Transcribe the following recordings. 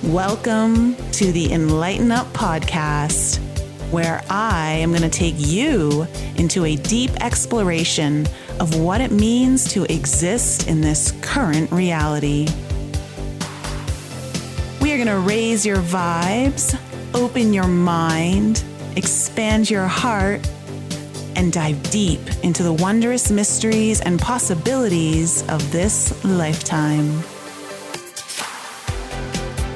Welcome to the Enlighten Up podcast, where I am going to take you into a deep exploration of what it means to exist in this current reality. We are going to raise your vibes, open your mind, expand your heart, and dive deep into the wondrous mysteries and possibilities of this lifetime.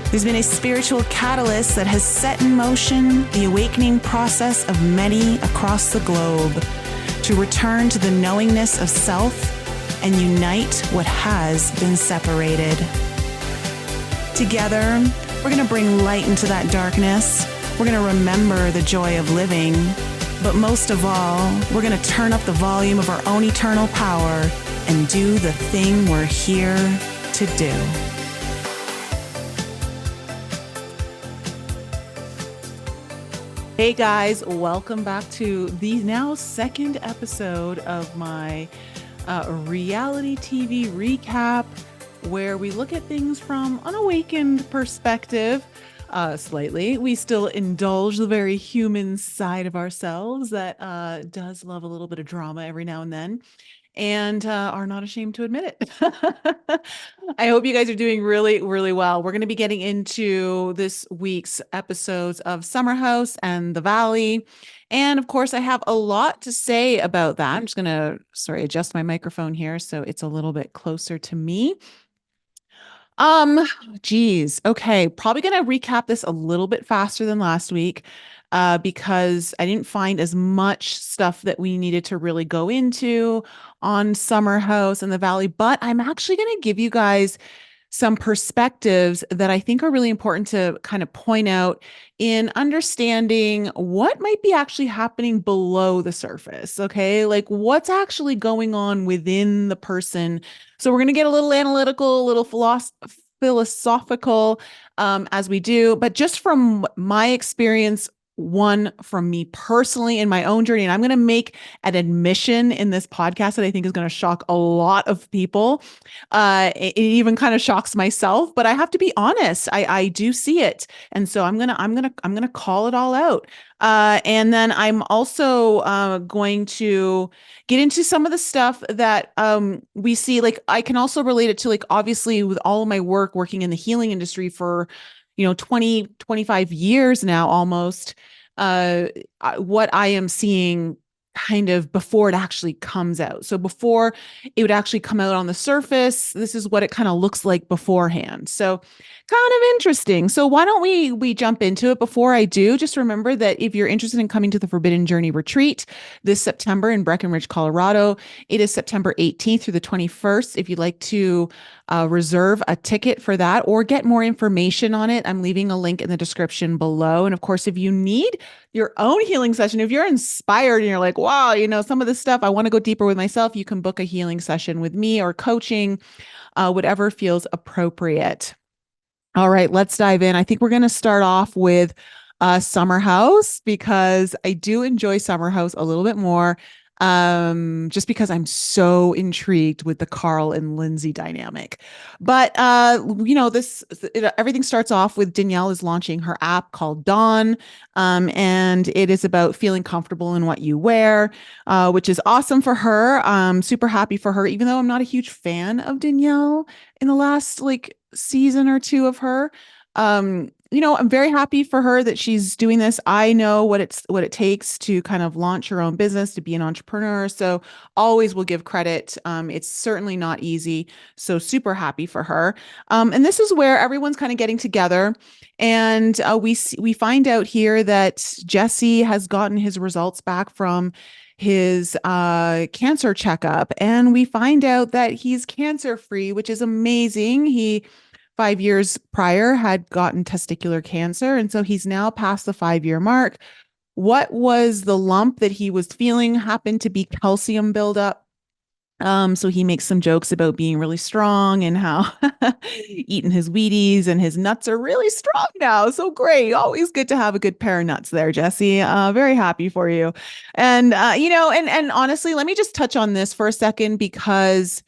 There's been a spiritual catalyst that has set in motion the awakening process of many across the globe to return to the knowingness of self and unite what has been separated. Together, we're going to bring light into that darkness. We're going to remember the joy of living. But most of all, we're going to turn up the volume of our own eternal power and do the thing we're here to do. Hey guys, welcome back to the now second episode of my reality TV recap, where we look at things from an awakened perspective. Slightly. We still indulge the very human side of ourselves that does love a little bit of drama every now and then, and are not ashamed to admit it. I hope you guys are doing really, really well. We're going to be getting into this week's episodes of Summer House and the Valley. And of course, I have a lot to say about that. I'm just going to, adjust my microphone here so it's a little bit closer to me. Okay. Probably going to recap this a little bit faster than last week, because I didn't find as much stuff that we needed to really go into on Summer House and the Valley, but I'm actually going to give you guys some perspectives that I think are really important to kind of point out in understanding what might be actually happening below the surface. Okay. Like what's actually going on within the person. So we're going to get a little analytical, a little philosophical as we do, but just from my experience, one from me personally in my own journey. And I'm going to make an admission in this podcast that I think is going to shock a lot of people. It even kind of shocks myself, but I have to be honest. I do see it. And so I'm going to call it all out. And then I'm also going to get into some of the stuff that we see. Like I can also relate it to, like, obviously with all of my work working in the healing industry for 20, 25 years now, almost, what I am seeing kind of before it actually comes out. So before it would actually come out on the surface, this is what it kind of looks like beforehand. So kind of interesting. So why don't we jump into it? Before I do, just remember that if you're interested in coming to the Forbidden Journey retreat this September in Breckenridge, Colorado, it is September 18th through the 21st. If you'd like to reserve a ticket for that or get more information on it, I'm leaving a link in the description below. And of course, if you need your own healing session, if you're inspired and you're like, wow, some of this stuff, I want to go deeper with myself, you can book a healing session with me or coaching, whatever feels appropriate. All right, let's dive in. I think we're going to start off with Summer House, because I do enjoy Summer House a little bit more, just because I'm so intrigued with the Carl and Lindsay dynamic. But everything starts off with Danielle is launching her app called Dawn, and it is about feeling comfortable in what you wear, which is awesome for her. I'm super happy for her, even though I'm not a huge fan of Danielle in the last season or two of her. I'm very happy for her that she's doing this. I know what it takes to kind of launch her own business, to be an entrepreneur. So always will give credit. It's certainly not easy. So super happy for her. And this is where everyone's kind of getting together. And we find out here that Jesse has gotten his results back from his cancer checkup. And we find out that he's cancer-free, which is amazing. He 5 years prior had gotten testicular cancer. And so he's now past the 5-year mark. What was the lump that he was feeling happened to be calcium buildup. So he makes some jokes about being really strong and how eating his Wheaties and his nuts are really strong now. So great. Always good to have a good pair of nuts there, Jesse. Very happy for you. And, and honestly, let me just touch on this for a second, because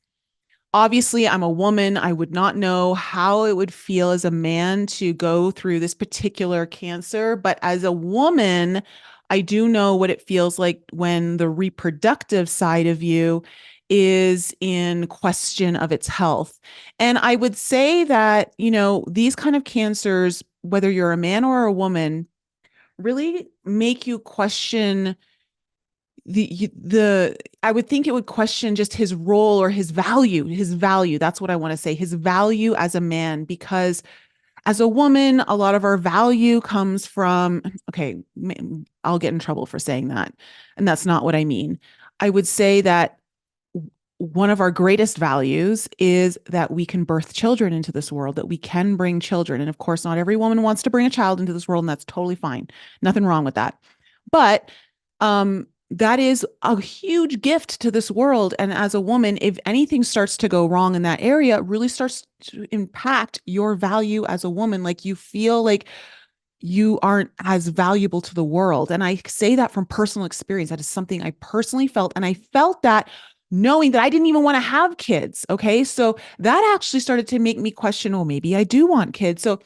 Obviously, I'm a woman. I would not know how it would feel as a man to go through this particular cancer. But as a woman, I do know what it feels like when the reproductive side of you is in question of its health. And I would say that, these kind of cancers, whether you're a man or a woman, really make you question the I would think it would question just his role or his value. That's what I want to say, his value as a man, because as a woman, a lot of our value comes from, okay, I'll get in trouble for saying that, and that's not what I mean. I would say that one of our greatest values is that we can birth children into this world, that we can bring children. And of course, not every woman wants to bring a child into this world, and that's totally fine. Nothing wrong with that. But that is a huge gift to this world. And as a woman, if anything starts to go wrong in that area, it really starts to impact your value as a woman. Like you feel like you aren't as valuable to the world. And I say that from personal experience. That is something I personally felt. And I felt that knowing that I didn't even want to have kids. Okay. So that actually started to make me question, oh, maybe I do want kids. So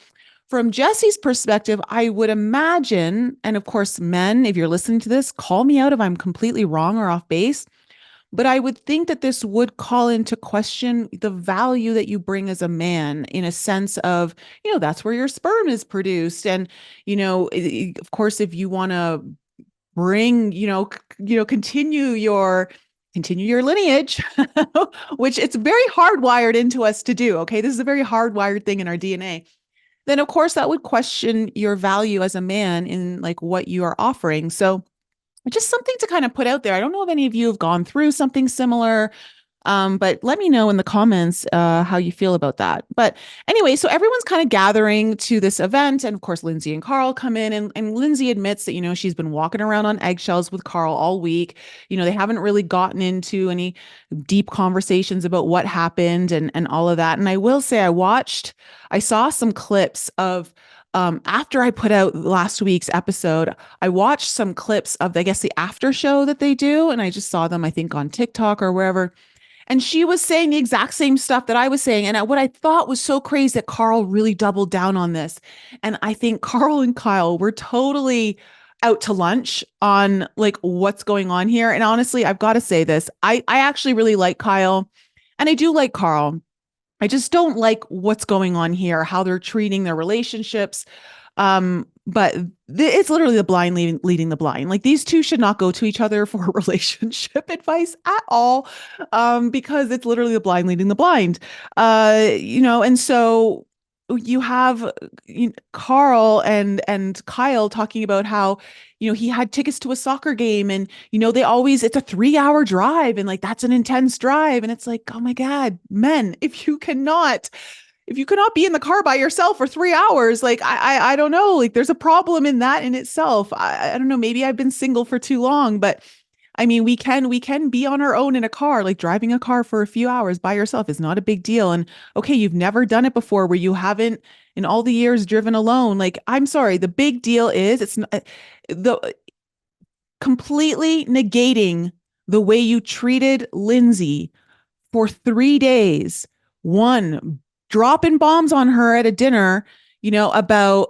from Jesse's perspective, I would imagine, and of course, men, if you're listening to this, call me out if I'm completely wrong or off base. But I would think that this would call into question the value that you bring as a man in a sense of, that's where your sperm is produced. And, of course, if you want to bring, continue your lineage, which it's very hardwired into us to do. Okay. This is a very hardwired thing in our DNA. Then of course that would question your value as a man in like what you are offering. So just something to kind of put out there. I don't know if any of you have gone through something similar, but let me know in the comments how you feel about that. But anyway, so everyone's kind of gathering to this event. And of course, Lindsay and Carl come in, and Lindsay admits that, she's been walking around on eggshells with Carl all week. They haven't really gotten into any deep conversations about what happened and all of that. And I will say I saw some clips of after I put out last week's episode, I watched some clips of, I guess, the after show that they do. And I just saw them, I think, on TikTok or wherever. And she was saying the exact same stuff that I was saying. And what I thought was so crazy that Carl really doubled down on this. And I think Carl and Kyle were totally out to lunch on like what's going on here. And honestly, I've got to say this. I actually really like Kyle and I do like Carl. I just don't like what's going on here, how they're treating their relationships. But it's literally the blind leading the blind. Like these two should not go to each other for relationship advice at all, because it's literally the blind leading the blind. And so you have Carl and Kyle talking about how he had tickets to a soccer game, and it's a 3-hour drive, and like that's an intense drive, and it's like, oh my God, men, if you cannot be in the car by yourself for 3 hours, like I don't know, like there's a problem in that in itself. I don't know, maybe I've been single for too long, but I mean, we can be on our own in a car. Like driving a car for a few hours by yourself is not a big deal. And okay, you've never done it before where you haven't in all the years driven alone. Like, I'm sorry, the big deal is it's not the completely negating the way you treated Lindsay for 3 days. One, dropping bombs on her at a dinner, about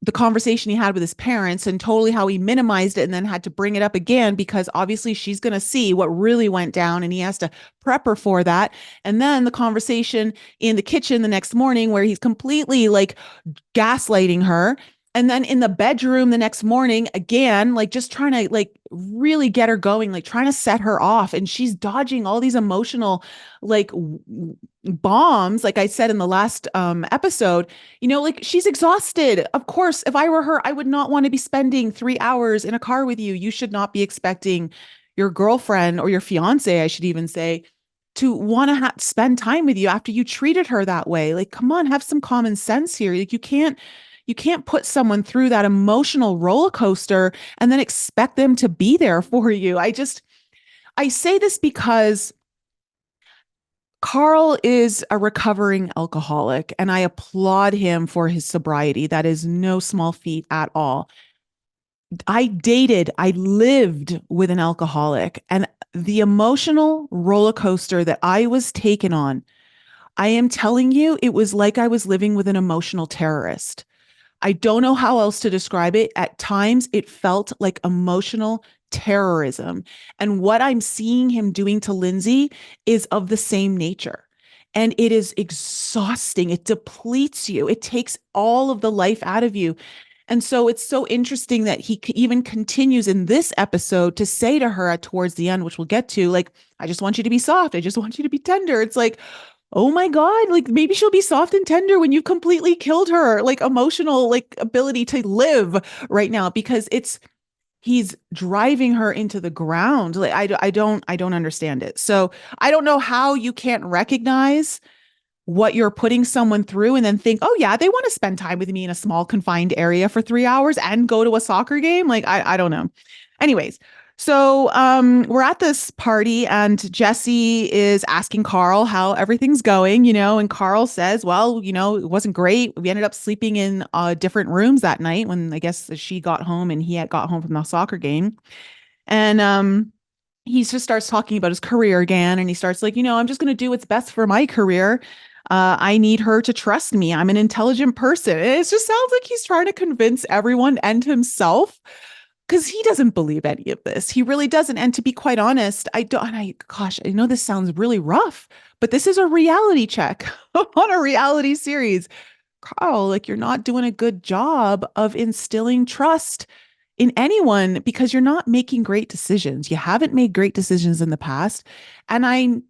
the conversation he had with his parents and totally how he minimized it and then had to bring it up again because obviously she's going to see what really went down and he has to prep her for that. And then the conversation in the kitchen the next morning where he's completely like gaslighting her. And then in the bedroom the next morning, again, like just trying to like really get her going, like trying to set her off. And she's dodging all these emotional like bombs. Like I said in the last episode, like she's exhausted. Of course, if I were her, I would not want to be spending 3 hours in a car with you. You should not be expecting your girlfriend or your fiance, I should even say, to want to spend time with you after you treated her that way. Like, come on, have some common sense here. Like you can't put someone through that emotional roller coaster and then expect them to be there for you. I say this because Carl is a recovering alcoholic and I applaud him for his sobriety. That is no small feat at all. I lived with an alcoholic, and the emotional roller coaster that I was taken on, I am telling you, it was like I was living with an emotional terrorist. I don't know how else to describe it. At times, it felt like emotional terrorism. And what I'm seeing him doing to Lindsay is of the same nature. And it is exhausting. It depletes you, it takes all of the life out of you. And so it's so interesting that he even continues in this episode to say to her towards the end, which we'll get to, like, I just want you to be soft. I just want you to be tender. It's like, oh my God, like maybe she'll be soft and tender when you've completely killed her, like emotional, like ability to live right now, because he's driving her into the ground. Like I don't understand it. So I don't know how you can't recognize what you're putting someone through and then think, oh yeah, they want to spend time with me in a small confined area for 3 hours and go to a soccer game. Like I don't know. Anyways, so we're at this party and Jesse is asking Carl how everything's going, and Carl says, well, it wasn't great. We ended up sleeping in different rooms that night when I guess she got home and he had got home from the soccer game. And he just starts talking about his career again. And he starts like, I'm just going to do what's best for my career. I need her to trust me. I'm an intelligent person. It just sounds like he's trying to convince everyone and himself because he doesn't believe any of this. He really doesn't. And to be quite honest, I don't, and gosh, I know this sounds really rough, but this is a reality check on a reality series. Carl, like you're not doing a good job of instilling trust in anyone because you're not making great decisions. You haven't made great decisions in the past. And I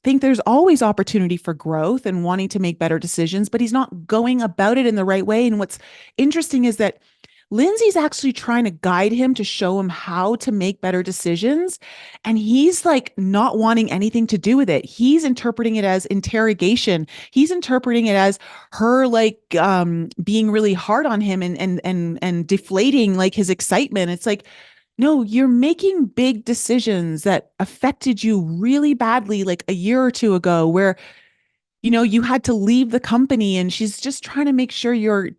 think there's always opportunity for growth and wanting to make better decisions, but he's not going about it in the right way. And what's interesting is that Lindsay's actually trying to guide him to show him how to make better decisions. And he's like not wanting anything to do with it. He's interpreting it as interrogation. He's interpreting it as her like being really hard on him and deflating like his excitement. It's like, no, you're making big decisions that affected you really badly like a year or two ago, where you had to leave the company, and she's just trying to make sure you're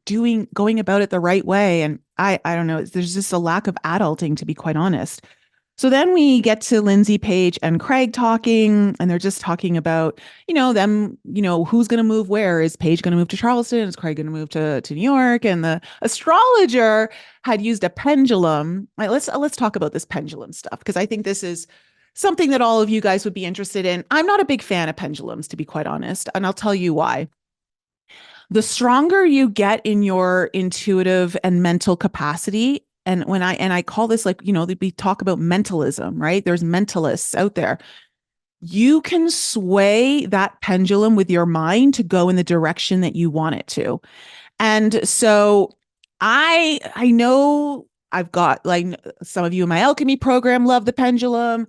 going about it the right way. And I don't know, there's just a lack of adulting, to be quite honest. So then we get to Lindsay Page and Craig talking, and they're just talking about, them, who's going to move where. Is Page going to move to Charleston? Is Craig going to move to New York? And the astrologer had used a pendulum. Right, let's talk about this pendulum stuff, because I think this is something that all of you guys would be interested in. I'm not a big fan of pendulums, to be quite honest, and I'll tell you why. The stronger you get in your intuitive and mental capacity, and I call this, like, we talk about mentalism, right? There's mentalists out there. You can sway that pendulum with your mind to go in the direction that you want it to. And so I know I've got, like, some of you in my alchemy program love the pendulum.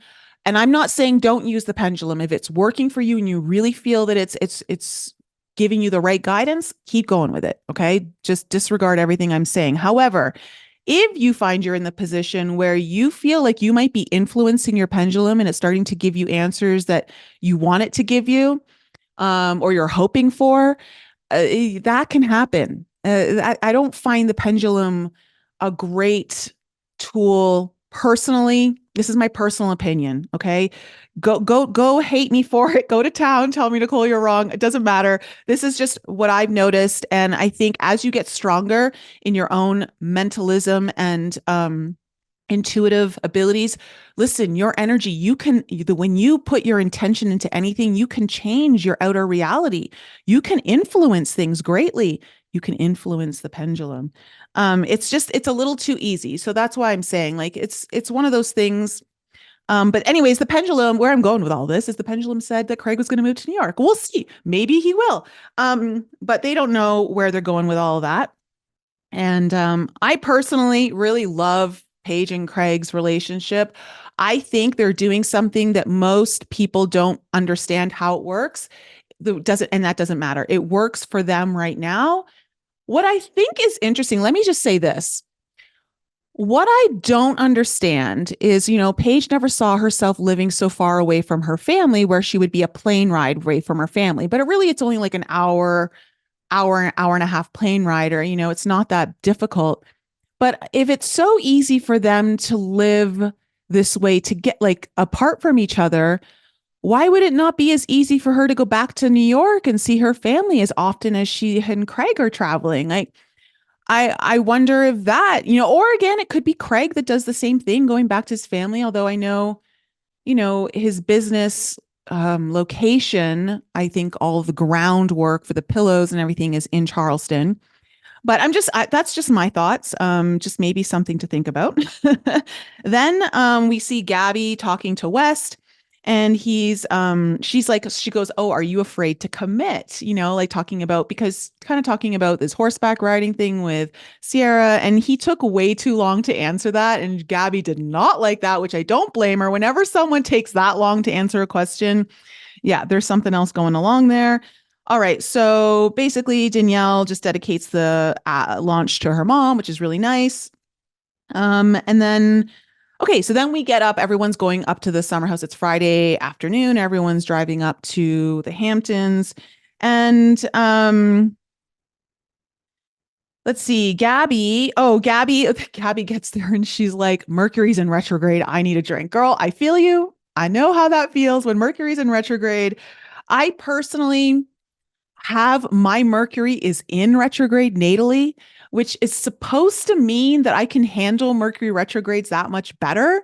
And I'm not saying don't use the pendulum. If it's working for you and you really feel that it's giving you the right guidance, keep going with it. Okay. Just disregard everything I'm saying. However, if you find you're in the position where you feel like you might be influencing your pendulum and it's starting to give you answers that you want it to give you, or you're hoping for, that can happen. I don't find the pendulum a great tool personally. This is my personal opinion. Okay. Go hate me for it. Go to town. Tell me, Nicole, you're wrong. It doesn't matter. This is just what I've noticed. And I think as you get stronger in your own mentalism and, intuitive abilities, listen, your energy, when you put your intention into anything, you can change your outer reality. You can influence things greatly. You can influence the pendulum. It's a little too easy. So that's why I'm saying, like, it's one of those things. But anyways, the pendulum, where I'm going with all this is the pendulum said that Craig was going to move to New York. We'll see. Maybe he will. But they don't know where they're going with all of that. And I personally really love Paige and Craig's relationship. I think they're doing something that most people don't understand how it works. That doesn't matter. It works for them right now. What I think is interesting, let me just say this. What I don't understand is, Paige never saw herself living so far away from her family where she would be a plane ride away from her family. But it's only like an hour and a half plane ride, or, it's not that difficult. But if it's so easy for them to live this way, to get like apart from each other, why would it not be as easy for her to go back to New York and see her family as often as she and Craig are traveling? Like, I wonder if that, or again, it could be Craig that does the same thing, going back to his family. Although I know, his business location, I think all of the groundwork for the pillows and everything is in Charleston. But that's just my thoughts. Just maybe something to think about. Then we see Gabby talking to West, and she's like, she goes, "Oh, are you afraid to commit?" Like talking about this horseback riding thing with Sierra. And he took way too long to answer that. And Gabby did not like that, which I don't blame her. Whenever someone takes that long to answer a question, yeah, there's something else going along there. All right. So basically, Danielle just dedicates the launch to her mom, which is really nice. And then, okay, so then we get up. Everyone's going up to the summer house. It's Friday afternoon. Everyone's driving up to the Hamptons. And let's see, Gabby. Oh, Gabby gets there and she's like, Mercury's in retrograde. I need a drink. Girl, I feel you. I know how that feels when Mercury's in retrograde. I personally have my Mercury is in retrograde natally, which is supposed to mean that I can handle Mercury retrogrades that much better.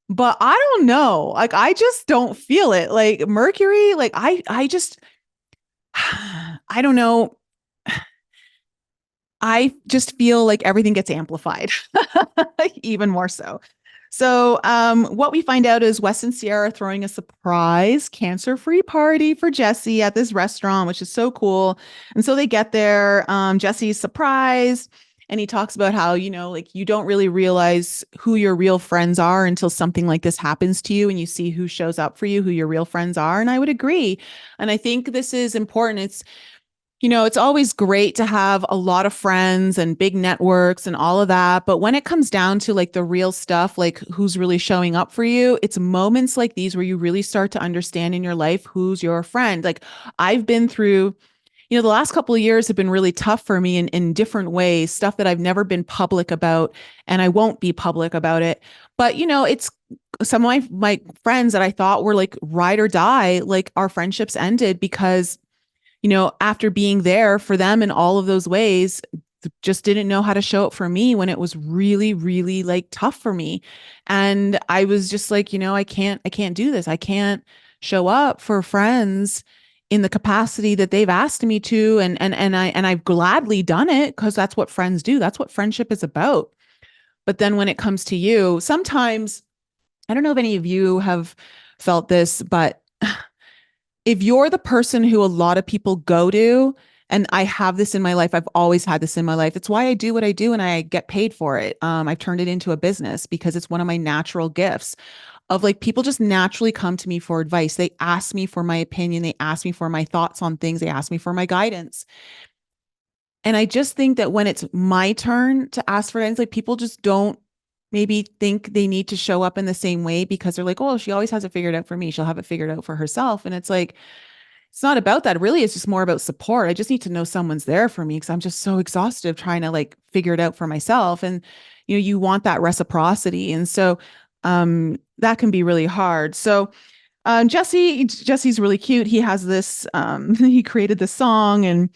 But I don't know. Like, I just don't feel it. Like Mercury, like I just, I don't know. I just feel like everything gets amplified even more so. So, what we find out is Wes and Sierra are throwing a surprise cancer-free party for Jesse at this restaurant, which is so cool. And so they get there. Jesse's surprised, and he talks about how, like you don't really realize who your real friends are until something like this happens to you, and you see who shows up for you, who your real friends are. And I would agree. And I think this is important. It's always great to have a lot of friends and big networks and all of that. But when it comes down to like the real stuff, like who's really showing up for you, it's moments like these where you really start to understand in your life who's your friend. Like I've been through, the last couple of years have been really tough for me in different ways, stuff that I've never been public about, and I won't be public about it. But, it's some of my friends that I thought were like ride or die, like our friendships ended because after being there for them in all of those ways, just didn't know how to show up for me when it was really, really like tough for me. And I was just like, I can't do this. I can't show up for friends in the capacity that they've asked me to. And I've gladly done it because that's what friends do. That's what friendship is about. But then when it comes to you, sometimes, I don't know if any of you have felt this, but if you're the person who a lot of people go to, and I have this in my life, I've always had this in my life. It's why I do what I do and I get paid for it. I've turned it into a business because it's one of my natural gifts of like people just naturally come to me for advice. They ask me for my opinion. They ask me for my thoughts on things. They ask me for my guidance. And I just think that when it's my turn to ask for guidance, like people just don't maybe think they need to show up in the same way because they're like, oh, she always has it figured out for me. She'll have it figured out for herself. And it's like, it's not about that. Really, it's just more about support. I just need to know someone's there for me because I'm just so exhausted trying to like figure it out for myself. And, you want that reciprocity. And so that can be really hard. So Jesse's really cute. He has this, he created this song and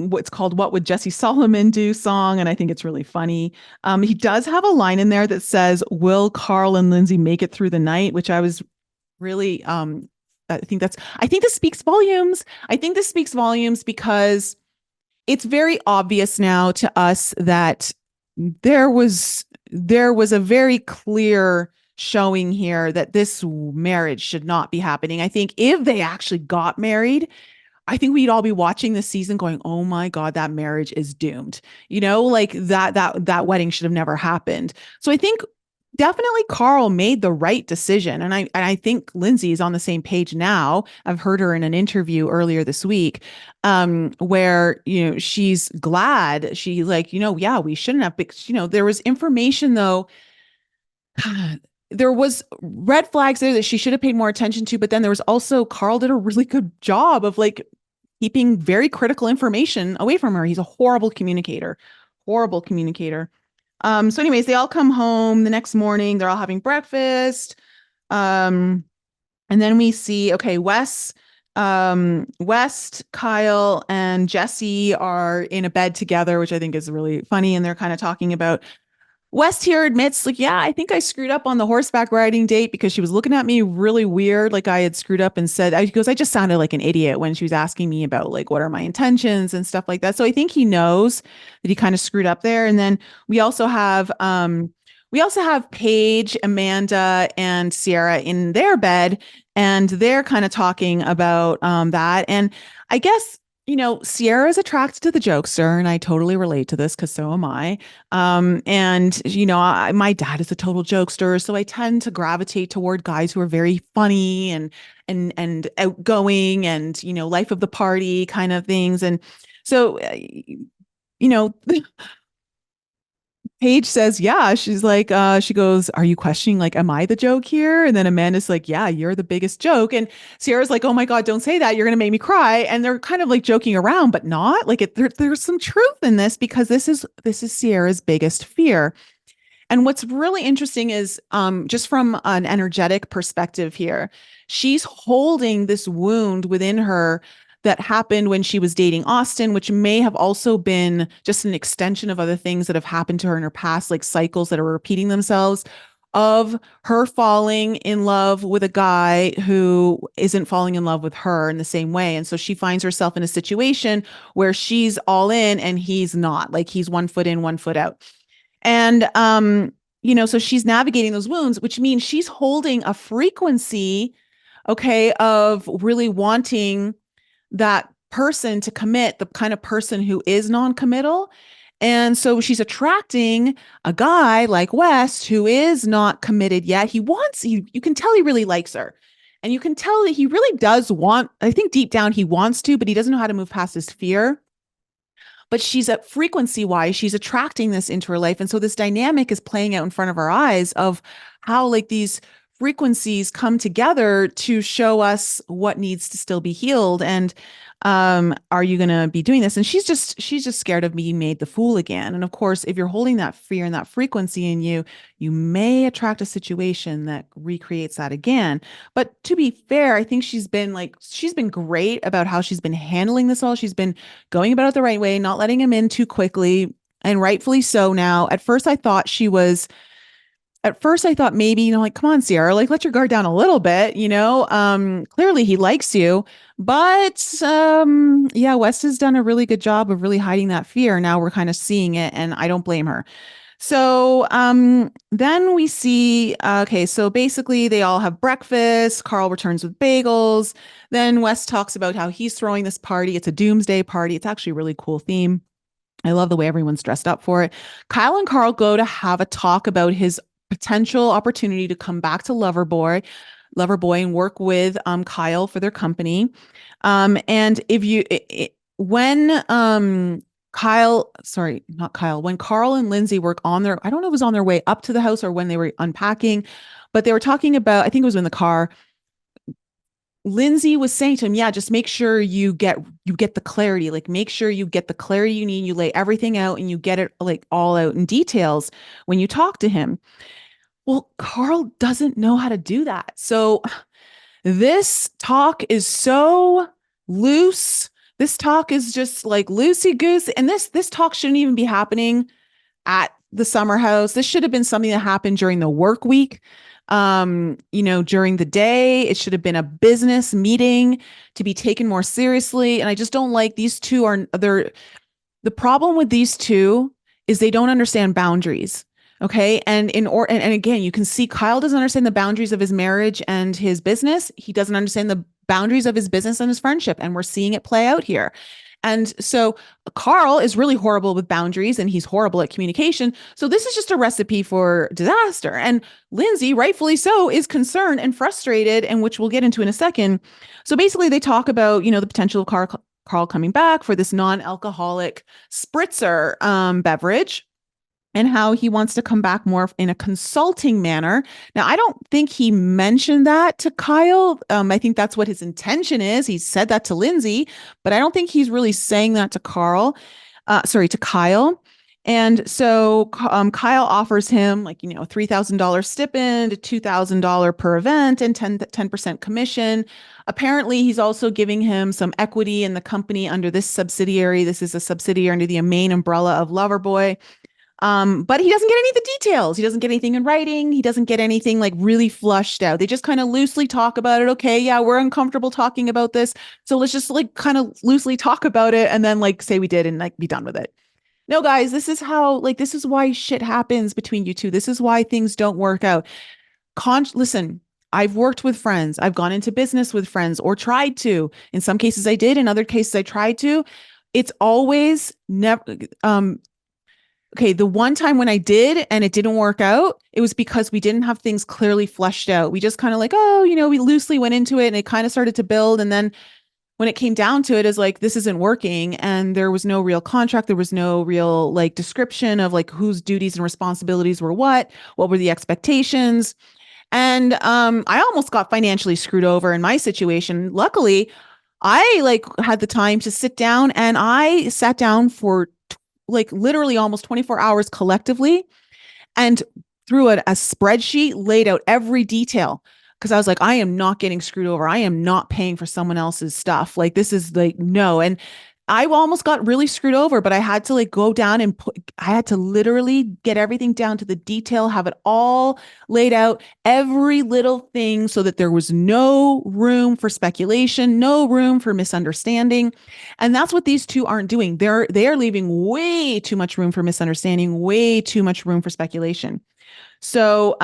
what's called What Would Jesse Solomon Do song. And I think it's really funny. He does have a line in there that says, will Carl and Lindsay make it through the night? Which I was really, I think this speaks volumes. I think this speaks volumes because it's very obvious now to us that there was a very clear showing here that this marriage should not be happening. I think if they actually got married, I think we'd all be watching this season going, oh my God, that marriage is doomed. Like that wedding should have never happened. So I think definitely Carl made the right decision. And I think Lindsay is on the same page now. I've heard her in an interview earlier this week, where, she's glad. She like, yeah, we shouldn't have, because, there was information though. There was red flags there that she should have paid more attention to, but then there was also Carl did a really good job of like keeping very critical information away from her. He's a horrible communicator. So anyways, they all come home the next morning. They're all having breakfast. Um, and then we see, okay, West, Kyle, and Jesse are in a bed together, which I think is really funny. And they're kind of talking about West here admits, like, yeah, I think I screwed up on the horseback riding date because she was looking at me really weird. Like I had screwed up and said, he goes, I just sounded like an idiot when she was asking me about like, what are my intentions and stuff like that. So I think he knows that he kind of screwed up there. And then we also have, Paige, Amanda, and Sierra in their bed, and they're kind of talking about that. And I guess, Sierra is attracted to the jokester, and I totally relate to this because so am I. And my dad is a total jokester, so I tend to gravitate toward guys who are very funny and outgoing and life of the party kind of things. And so, you know, Paige says, yeah, she's like, she goes, are you questioning, like, am I the joke here? And then Amanda's like, yeah, you're the biggest joke. And Sierra's like, oh my God, don't say that. You're going to make me cry. And they're kind of like joking around, but not like there's some truth in this because this is Sierra's biggest fear. And what's really interesting is just from an energetic perspective here, she's holding this wound within her that happened when she was dating Austin, which may have also been just an extension of other things that have happened to her in her past, like cycles that are repeating themselves of her falling in love with a guy who isn't falling in love with her in the same way. And so she finds herself in a situation where she's all in and he's not, like he's 1 foot in, 1 foot out. And, so she's navigating those wounds, which means she's holding a frequency, okay, of really wanting that person to commit, the kind of person who is non-committal. And so she's attracting a guy like West who is not committed yet. You can tell he really likes her. And you can tell that he really does want, I think deep down he wants to, but he doesn't know how to move past his fear. But she's at frequency wise, she's attracting this into her life. And so this dynamic is playing out in front of our eyes of how like these frequencies come together to show us what needs to still be healed. And are you going to be doing this? And she's just scared of being made the fool again. And of course, if you're holding that fear and that frequency in you, you may attract a situation that recreates that again. But to be fair, I think she's been great about how she's been handling this all. She's been going about it the right way, not letting him in too quickly, and rightfully so now. At first I thought maybe, like, come on, Sierra, like let your guard down a little bit, clearly he likes you, but yeah, West has done a really good job of really hiding that fear. Now we're kind of seeing it and I don't blame her. So then we see, okay, so basically they all have breakfast. Carl returns with bagels. Then West talks about how he's throwing this party. It's a doomsday party. It's actually a really cool theme. I love the way everyone's dressed up for it. Kyle and Carl go to have a talk about his potential opportunity to come back to Loverboy and work with Kyle for their company. And if you when Kyle, sorry, not Kyle, when Carl and Lindsay were on their, I don't know if it was on their way up to the house or when they were unpacking, but they were talking about, I think it was in the car. Lindsay was saying to him, yeah, just make sure you get the clarity, like make sure you get the clarity you need. You lay everything out and you get it like all out in details when you talk to him. Well, Carl doesn't know how to do that. So this talk is so loose. This talk is just like loosey goosey. And this talk shouldn't even be happening at the summer house. This should have been something that happened during the work week. During the day, it should have been a business meeting to be taken more seriously. And I just don't like these two the problem with these two is they don't understand boundaries. Okay. And again, you can see Kyle doesn't understand the boundaries of his marriage and his business. He doesn't understand the boundaries of his business and his friendship. And we're seeing it play out here. And so Carl is really horrible with boundaries and he's horrible at communication. So this is just a recipe for disaster. And Lindsay, rightfully so, is concerned and frustrated, and which we'll get into in a second. So basically they talk about, the potential of Carl coming back for this non-alcoholic spritzer beverage, and how he wants to come back more in a consulting manner. Now, I don't think he mentioned that to Kyle. I think that's what his intention is. He said that to Lindsay, but I don't think he's really saying that to to Kyle. And so Kyle offers him like, $3,000 stipend, $2,000 per event, and 10% commission. Apparently, he's also giving him some equity in the company under this subsidiary. This is a subsidiary under the main umbrella of Loverboy. But he doesn't get any of the details. He doesn't get anything in writing. He doesn't get anything like really flushed out. They just kind of loosely talk about it. Okay, yeah, we're uncomfortable talking about this. So let's just like kind of loosely talk about it and then like say we did and like be done with it. No, guys, this is how, like, this is why shit happens between you two. This is why things don't work out. Listen, I've worked with friends. I've gone into business with friends or tried to. In some cases, I did. In other cases, I tried to. It's always never, okay, the one time when I did and it didn't work out, it was because we didn't have things clearly fleshed out. We just kind of like, oh, we loosely went into it and it kind of started to build. And then when it came down to it, is like, this isn't working. And there was no real contract. There was no real like description of like whose duties and responsibilities were what were the expectations. And I almost got financially screwed over in my situation. Luckily, I like had the time to sit down and I sat down for like literally almost 24 hours collectively and through a spreadsheet laid out every detail because I was like, I am not getting screwed over. I am not paying for someone else's stuff. Like this is like no. And I almost got really screwed over, but I had to like go down and I had to literally get everything down to the detail, have it all laid out, every little thing so that there was no room for speculation, no room for misunderstanding. And that's what these two aren't doing. They are leaving way too much room for misunderstanding, way too much room for speculation. So,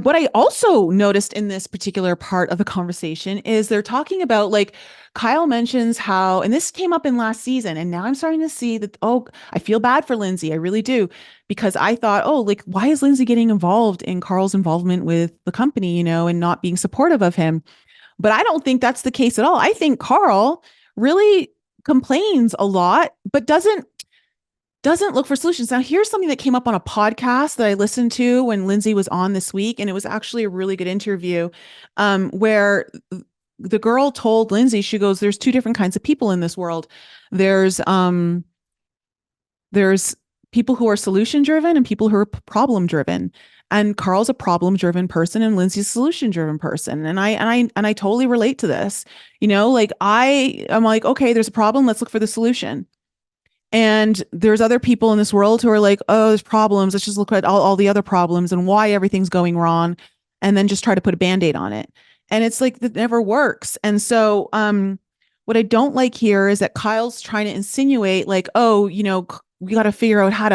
what I also noticed in this particular part of the conversation is they're talking about like Kyle mentions how, and this came up in last season, and now I'm starting to see that, oh, I feel bad for Lindsay. I really do. Because I thought, oh, like, why is Lindsay getting involved in Carl's involvement with the company, and not being supportive of him? But I don't think that's the case at all. I think Carl really complains a lot, but doesn't look for solutions. Now, here's something that came up on a podcast that I listened to when Lindsay was on this week, and it was actually a really good interview, where the girl told Lindsay, she goes, "There's two different kinds of people in this world. There's people who are solution driven and people who are problem driven. And Carl's a problem driven person, and Lindsay's a solution driven person. And I totally relate to this. Like I'm like, okay, there's a problem. Let's look for the solution." And there's other people in this world who are like, oh, there's problems. Let's just look at all the other problems and why everything's going wrong. And then just try to put a band-aid on it. And it's like, that never works. And so, what I don't like here is that Kyle's trying to insinuate like, oh, we got to figure out how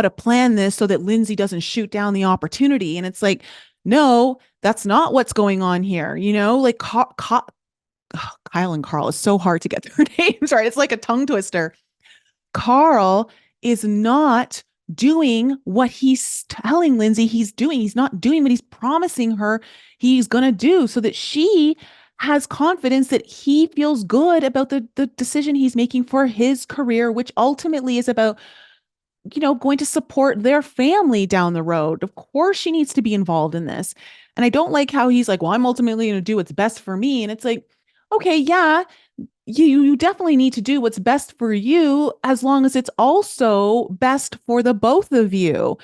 to plan this so that Lindsay doesn't shoot down the opportunity. And it's like, no, that's not what's going on here. Like Kyle and Carl is so hard to get their names right. It's like a tongue twister. Carl is not doing what he's telling Lindsay he's doing. He's not doing what he's promising her he's going to do so that she has confidence that he feels good about the decision he's making for his career, which ultimately is about, going to support their family down the road. Of course, she needs to be involved in this. And I don't like how he's like, well, I'm ultimately going to do what's best for me. And it's like, okay, yeah, you definitely need to do what's best for you as long as it's also best for the both of you.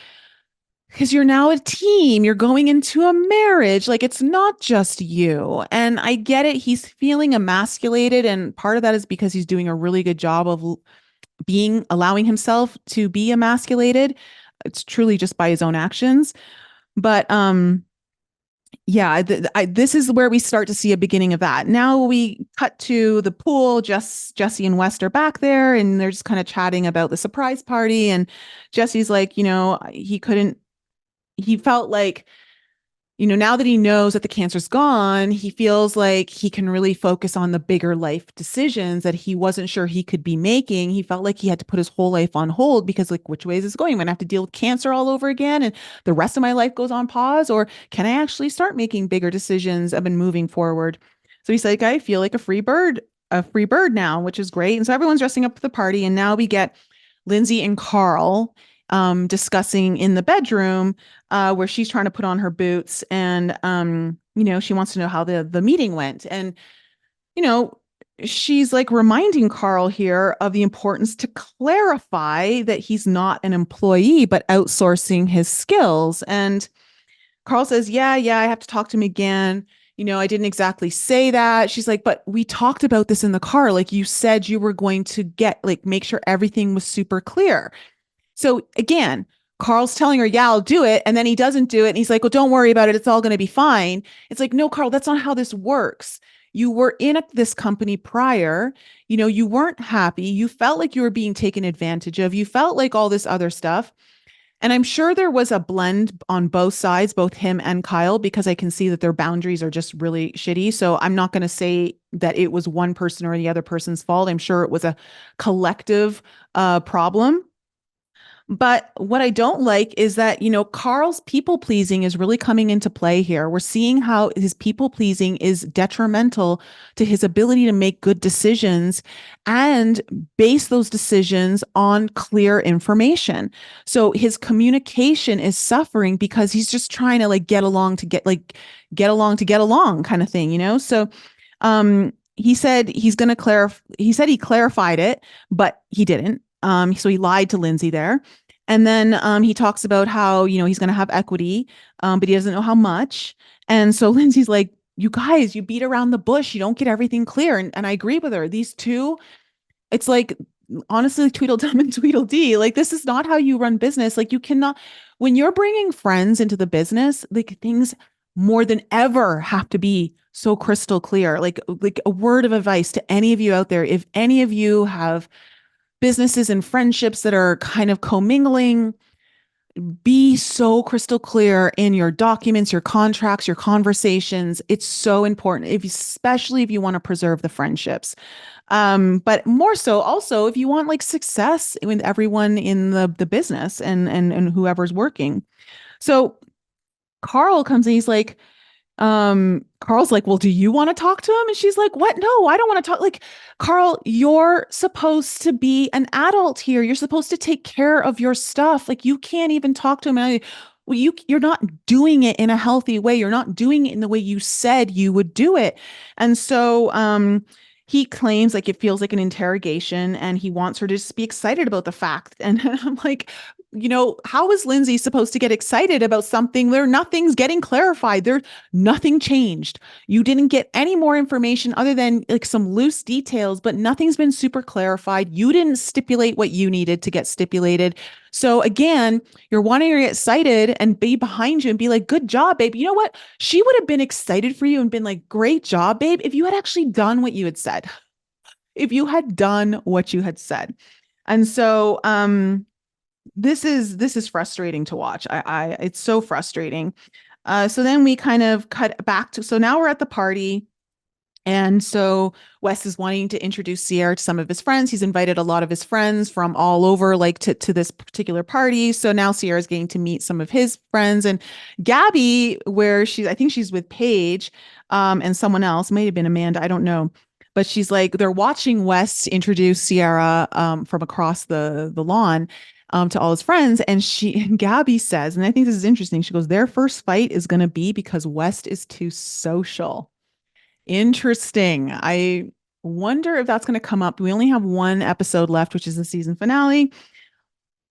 Because you're now a team, you're going into a marriage. Like it's not just you. And I get it. He's feeling emasculated. And part of that is because he's doing a really good job of allowing himself to be emasculated. It's truly just by his own actions. But, yeah, this is where we start to see a beginning of that. Now we cut to the pool. Jesse and West are back there, and they're just kind of chatting about the surprise party. And Jesse's like, he felt like, now that he knows that the cancer's gone, he feels like he can really focus on the bigger life decisions that he wasn't sure he could be making. He felt like he had to put his whole life on hold because like, which way is this going? I'm going to have to deal with cancer all over again and the rest of my life goes on pause, or can I actually start making bigger decisions? I've been moving forward. So he's like, I feel like a free bird now, which is great. And so everyone's dressing up for the party. And now we get Lindsay and Carl discussing in the bedroom where she's trying to put on her boots and she wants to know how the meeting went. And she's like reminding Carl here of the importance to clarify that he's not an employee, but outsourcing his skills. And Carl says, yeah, I have to talk to him again. I didn't exactly say that. She's like, but we talked about this in the car. Like you said you were going to make sure everything was super clear. So again, Carl's telling her, yeah, I'll do it. And then he doesn't do it. And he's like, well, don't worry about it. It's all going to be fine. It's like, no, Carl, that's not how this works. You were in this company prior. You weren't happy. You felt like you were being taken advantage of. You felt like all this other stuff. And I'm sure there was a blend on both sides, both him and Kyle, because I can see that their boundaries are just really shitty. So I'm not going to say that it was one person or the other person's fault. I'm sure it was a collective problem. But what I don't like is that, Carl's people pleasing is really coming into play here. We're seeing how his people pleasing is detrimental to his ability to make good decisions and base those decisions on clear information. So his communication is suffering because he's just trying to get along to get along to get along kind of thing. So, he said he's going to clarify. He said he clarified it, but he didn't. So he lied to Lindsay there. And then he talks about how, he's going to have equity, but he doesn't know how much. And so Lindsay's like, you guys, you beat around the bush. You don't get everything clear. And I agree with her. These two, it's like, honestly, Tweedledum and Tweedledee, like, this is not how you run business. Like, you cannot, when you're bringing friends into the business, like, things more than ever have to be so crystal clear. Like a word of advice to any of you out there, if any of you have businesses and friendships that are kind of commingling, be so crystal clear in your documents, your contracts, your conversations. It's so important, especially if you want to preserve the friendships. But more so also if you want success with everyone in the business and whoever's working. So Carl comes and he's like, Carl's like, well, do you want to talk to him? And she's like, what? No, I don't want to talk. Like, Carl, you're supposed to be an adult here. You're supposed to take care of your stuff. Like, you can't even talk to him. And well, you're not doing it in a healthy way. You're not doing it in the way you said you would do it. And so, he claims it feels like an interrogation and he wants her to just be excited about the fact. And I'm like, how is Lindsay supposed to get excited about something where nothing's getting clarified? Nothing changed. You didn't get any more information other than some loose details, but nothing's been super clarified. You didn't stipulate what you needed to get stipulated. So again, you're wanting to get excited and be behind you and be like, good job, babe. You know what? She would have been excited for you and been like, great job, babe, if you had actually done what you had said. If you had done what you had said. And so, this is frustrating to watch. It's so frustrating. So then we kind of cut back to, so now we're at the party. And so Wes is wanting to introduce Sierra to some of his friends. He's invited a lot of his friends from all over, to this particular party. So now Sierra's getting to meet some of his friends. And Gabby, I think she's with Paige, and someone else, might have been Amanda, I don't know. But she's like, they're watching Wes introduce Sierra from across the lawn to all his friends. And Gabby says, and I think this is interesting, she goes, their first fight is going to be because West is too social. Interesting. I wonder if that's going to come up. We only have one episode left, which is the season finale.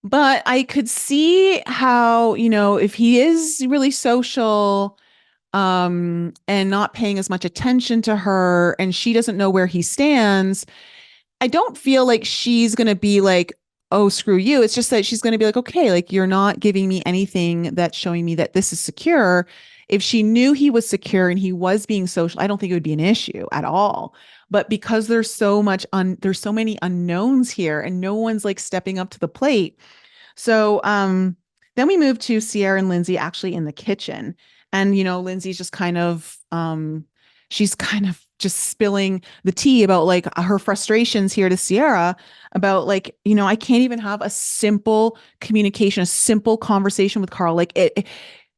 But I could see how, if he is really social, and not paying as much attention to her, and she doesn't know where he stands, I don't feel like she's going to be like, oh, screw you. It's just that she's going to be like, okay, you're not giving me anything that's showing me that this is secure. If she knew he was secure and he was being social, I don't think it would be an issue at all. But because there's so many unknowns here and no one's stepping up to the plate. So, then we move to Sierra and Lindsay actually in the kitchen. And, Lindsay's just she's kind of just spilling the tea about her frustrations here to Sierra about I can't even have a simple communication, a simple conversation with Carl.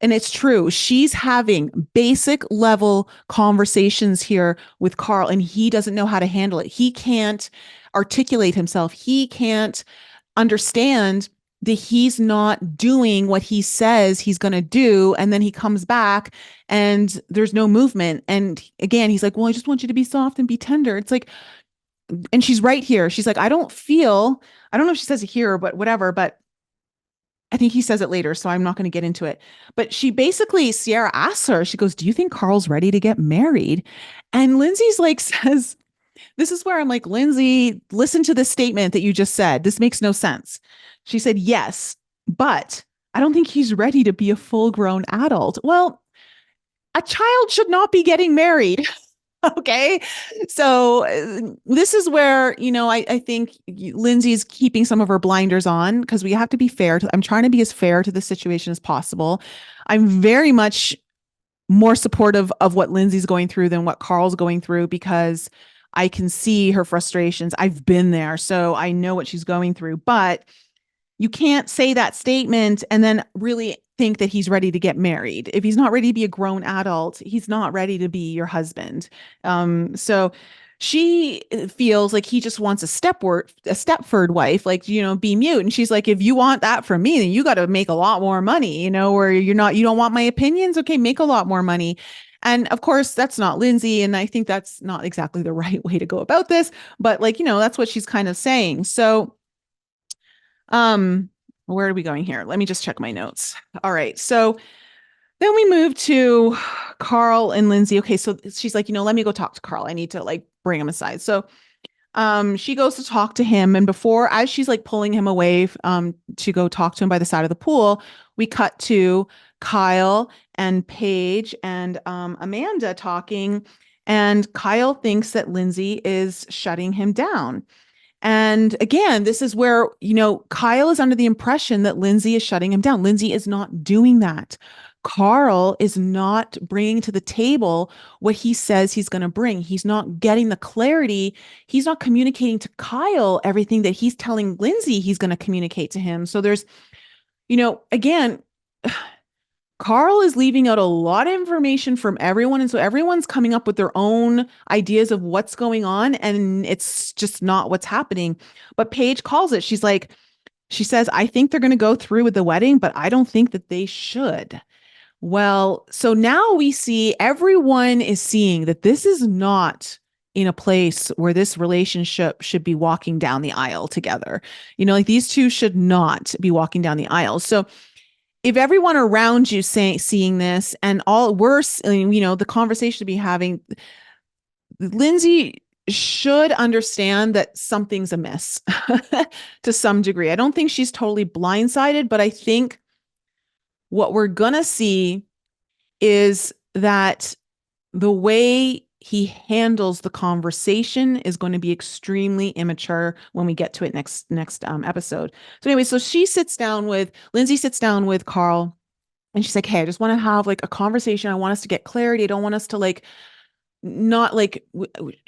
And it's true. She's having basic level conversations here with Carl and he doesn't know how to handle it. He can't articulate himself. He can't understand that he's not doing what he says he's going to do. And then he comes back and there's no movement. And again, he's like, well, I just want you to be soft and be tender. It's like, and she's right here. She's like, I don't know if she says it here, but whatever. But I think he says it later, so I'm not going to get into it. But she basically, Sierra asks her, she goes, do you think Carl's ready to get married? And Lindsay's like, says, this is where I'm like, Lindsay, listen to this statement that you just said. This makes no sense. She said, yes, but I don't think he's ready to be a full grown adult. Well, a child should not be getting married. Okay. So this is where, I think Lindsay's keeping some of her blinders on because we have to be fair. I'm trying to be as fair to the situation as possible. I'm very much more supportive of what Lindsay's going through than what Carl's going through because I can see her frustrations. I've been there, so I know what she's going through. But you can't say that statement and then really think that he's ready to get married. If he's not ready to be a grown adult, he's not ready to be your husband. So she feels like he just wants a Stepford wife, like, be mute. And she's like, if you want that from me, then you got to make a lot more money, or you don't want my opinions. Okay, make a lot more money. And of course, that's not Lindsay. And I think that's not exactly the right way to go about this. But that's what she's kind of saying. So where are we going here? Let me just check my notes. All right. So then we move to Carl and Lindsay. Okay. So she's like, let me go talk to Carl. I need to bring him aside. So she goes to talk to him. And as she's pulling him away to go talk to him by the side of the pool, we cut to Kyle and Paige and Amanda talking. And Kyle thinks that Lindsay is shutting him down. And again, this is where, Kyle is under the impression that Lindsay is shutting him down. Lindsay is not doing that. Carl is not bringing to the table what he says he's going to bring. He's not getting the clarity. He's not communicating to Kyle everything that he's telling Lindsay he's going to communicate to him. So there's, again, Carl is leaving out a lot of information from everyone. And so everyone's coming up with their own ideas of what's going on. And it's just not what's happening. But Paige calls it. She says, I think they're going to go through with the wedding, but I don't think that they should. Well, so now we see everyone is seeing that this is not in a place where this relationship should be walking down the aisle together. These two should not be walking down the aisle. So if everyone around you seeing this and all worse, the conversation to be having, Lindsay should understand that something's amiss to some degree. I don't think she's totally blindsided, but I think what we're going to see is that the way he handles the conversation is going to be extremely immature when we get to it next episode. So anyway, so Lindsay sits down with Carl and she's like, hey, I just want to have a conversation. I want us to get clarity. I don't want us to not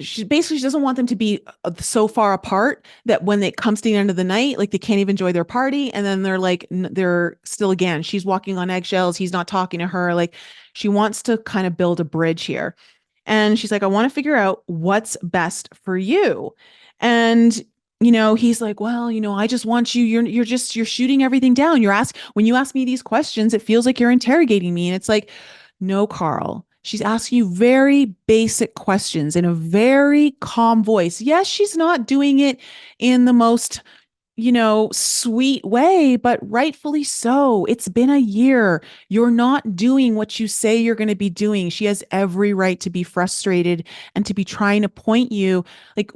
she doesn't want them to be so far apart that when it comes to the end of the night, they can't even enjoy their party. And then they're still, again, she's walking on eggshells. He's not talking to her. She wants to kind of build a bridge here. And she's like, I want to figure out what's best for you. And, he's like, well, I just want you, you're shooting everything down. When you ask me these questions, it feels like you're interrogating me. And it's like, no, Carl, she's asking you very basic questions in a very calm voice. Yes, she's not doing it in the most, sweet way, but rightfully so. It's been a year. You're not doing what you say you're going to be doing. She has every right to be frustrated and to be trying to point you.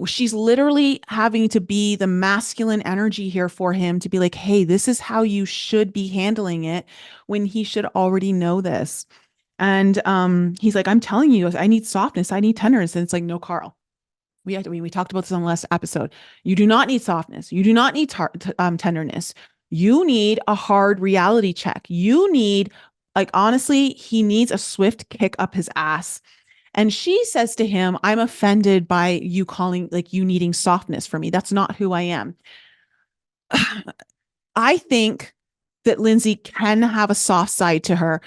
She's literally having to be the masculine energy here for him to be like, hey, this is how you should be handling it, when he should already know this. And he's like, I'm telling you, I need softness. I need tenderness. And it's like, no, Carl. We talked about this on the last episode. You do not need softness. You do not need tenderness. You need a hard reality check. You need, honestly, he needs a swift kick up his ass. And she says to him, I'm offended by you calling, you needing softness for me. That's not who I am. I think that Lindsay can have a soft side to her.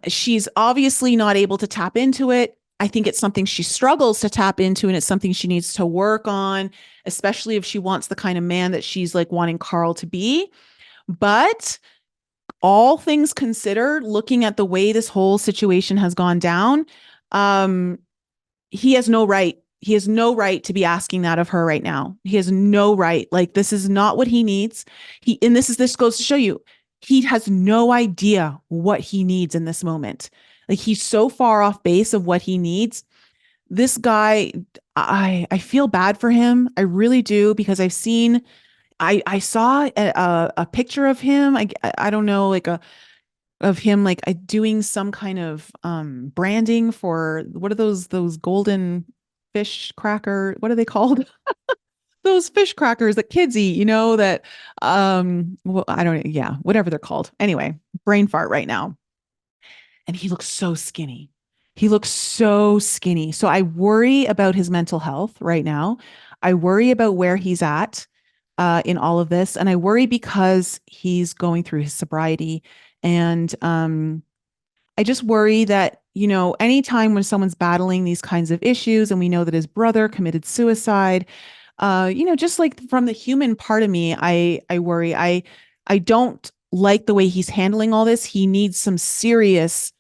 She's obviously not able to tap into it. I think it's something she struggles to tap into, and it's something she needs to work on, especially if she wants the kind of man that she's wanting Carl to be. But all things considered, looking at the way this whole situation has gone down, um, he has no right. He has no right to be asking that of her right now. He has no right. Like, this is not what he needs. And this goes to show you, he has no idea what he needs in this moment. Like, he's so far off base of what he needs. This guy, I feel bad for him. I really do, because I saw a picture of him. I don't know, like of him, like doing some kind of branding for, what are those golden fish cracker, what are they called? Those fish crackers that kids eat, that well, I don't, yeah, whatever they're called. Anyway, brain fart right now. And he looks so skinny. He looks so skinny. So I worry about his mental health right now. I worry about where he's at in all of this. And I worry because he's going through his sobriety. And I just worry that, anytime when someone's battling these kinds of issues, and we know that his brother committed suicide, just like from the human part of me, I worry. I don't like the way he's handling all this. He needs some serious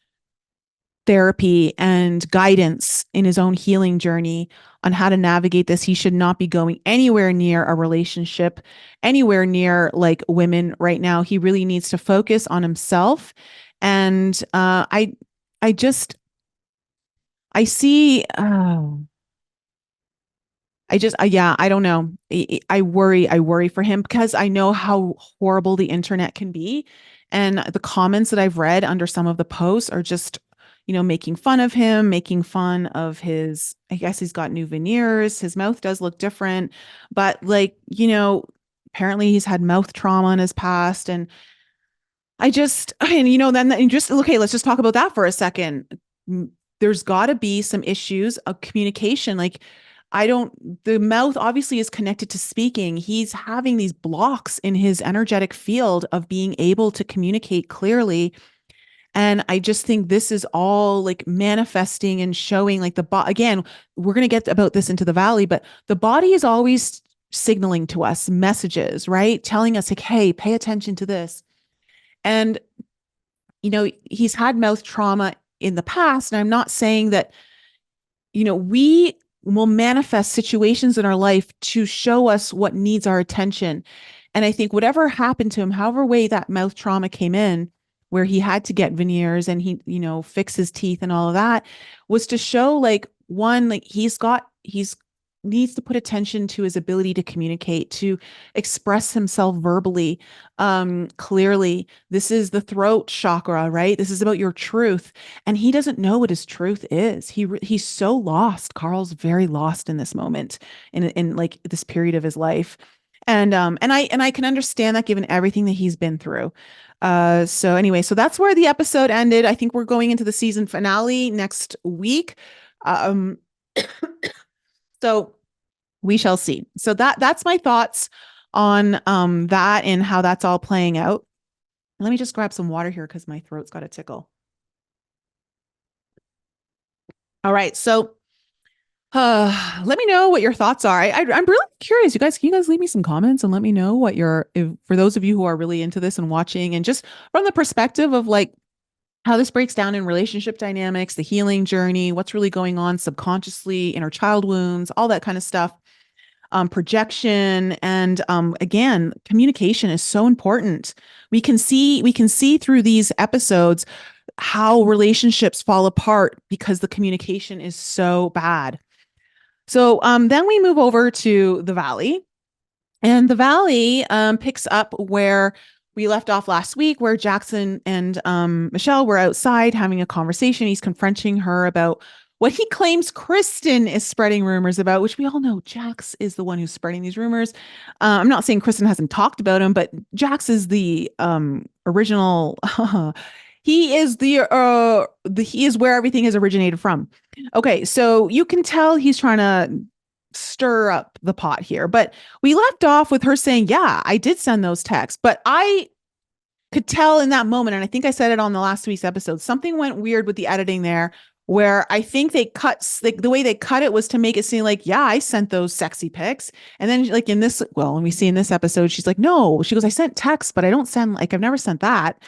therapy and guidance in his own healing journey on how to navigate this. He should not be going anywhere near a relationship, anywhere near like women right now. He really needs to focus on himself. And I just, I see, yeah, I don't know. I worry for him because I know how horrible the internet can be. And the comments that I've read under some of the posts are just, making fun of him, making fun of I guess he's got new veneers. His mouth does look different, but like, apparently he's had mouth trauma in his past. And then just, okay, let's just talk about that for a second. There's got to be some issues of communication. Like, the mouth obviously is connected to speaking. He's having these blocks in his energetic field of being able to communicate clearly. And I just think this is all like manifesting and showing like again, we're going to get about this into the valley, but the body is always signaling to us messages, right? Telling us like, hey, pay attention to this. And, he's had mouth trauma in the past. And I'm not saying that, we will manifest situations in our life to show us what needs our attention. And I think whatever happened to him, however way that mouth trauma came in, where he had to get veneers and he, fix his teeth and all of that, was to show like, one, like he's needs to put attention to his ability to communicate, to express himself verbally, clearly. This is the throat chakra, right? This is about your truth. And he doesn't know what his truth is. He's so lost. Carl's very lost in this moment, in like this period of his life. And I can understand that given everything that he's been through. So anyway, so that's where the episode ended. I think we're going into the season finale next week. So we shall see. So that's my thoughts on that and how that's all playing out. Let me just grab some water here because my throat's got a tickle. All right. So let me know what your thoughts are. I'm really curious. Can you guys leave me some comments and let me know what for those of you who are really into this and watching, and just from the perspective of like how this breaks down in relationship dynamics, the healing journey, what's really going on subconsciously, inner child wounds, all that kind of stuff, projection. And again, communication is so important. We can see through these episodes how relationships fall apart because the communication is so bad. So then we move over to the Valley, and the Valley picks up where we left off last week, where Jackson and Michelle were outside having a conversation. He's confronting her about what he claims Kristen is spreading rumors about, which we all know Jax is the one who's spreading these rumors. I'm not saying Kristen hasn't talked about him, but Jax is the original. He is he is where everything has originated from. Okay, so you can tell he's trying to stir up the pot here, but we left off with her saying, yeah, I did send those texts, but I could tell in that moment, and I think I said it on the last week's episode, something went weird with the editing there, where I think they cut like the way they cut it was to make it seem like, yeah, I sent those sexy pics. And then like in this, well, when we see in this episode, she's like, no, she goes, I sent texts, but I don't send like, I've never sent that,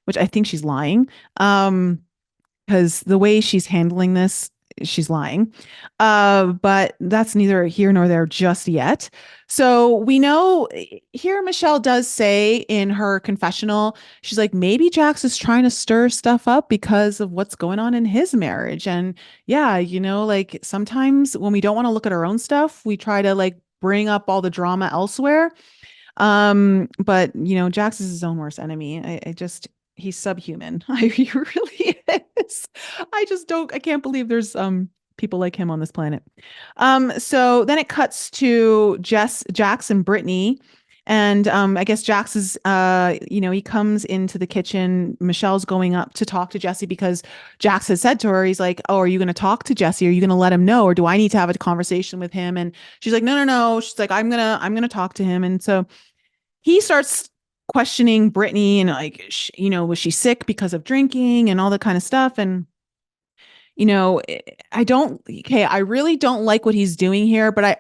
which I think she's lying. Because the way she's handling this, she's lying. But that's neither here nor there just yet. So we know here Michelle does say in her confessional, she's like, maybe Jax is trying to stir stuff up because of what's going on in his marriage. And yeah, like sometimes when we don't want to look at our own stuff, we try to like bring up all the drama elsewhere. But Jax is his own worst enemy. I just he's subhuman. He really is. I can't believe there's people like him on this planet. So then it cuts to Jax and Brittany. And I guess Jax is he comes into the kitchen. Michelle's going up to talk to Jesse because Jax has said to her, he's like, oh, are you going to talk to Jesse? Are you going to let him know? Or do I need to have a conversation with him? And she's like, no, no, no. She's like, I'm gonna talk to him. And so he starts questioning Brittany and like, was she sick because of drinking and all that kind of stuff. And, I really don't like what he's doing here, but I'm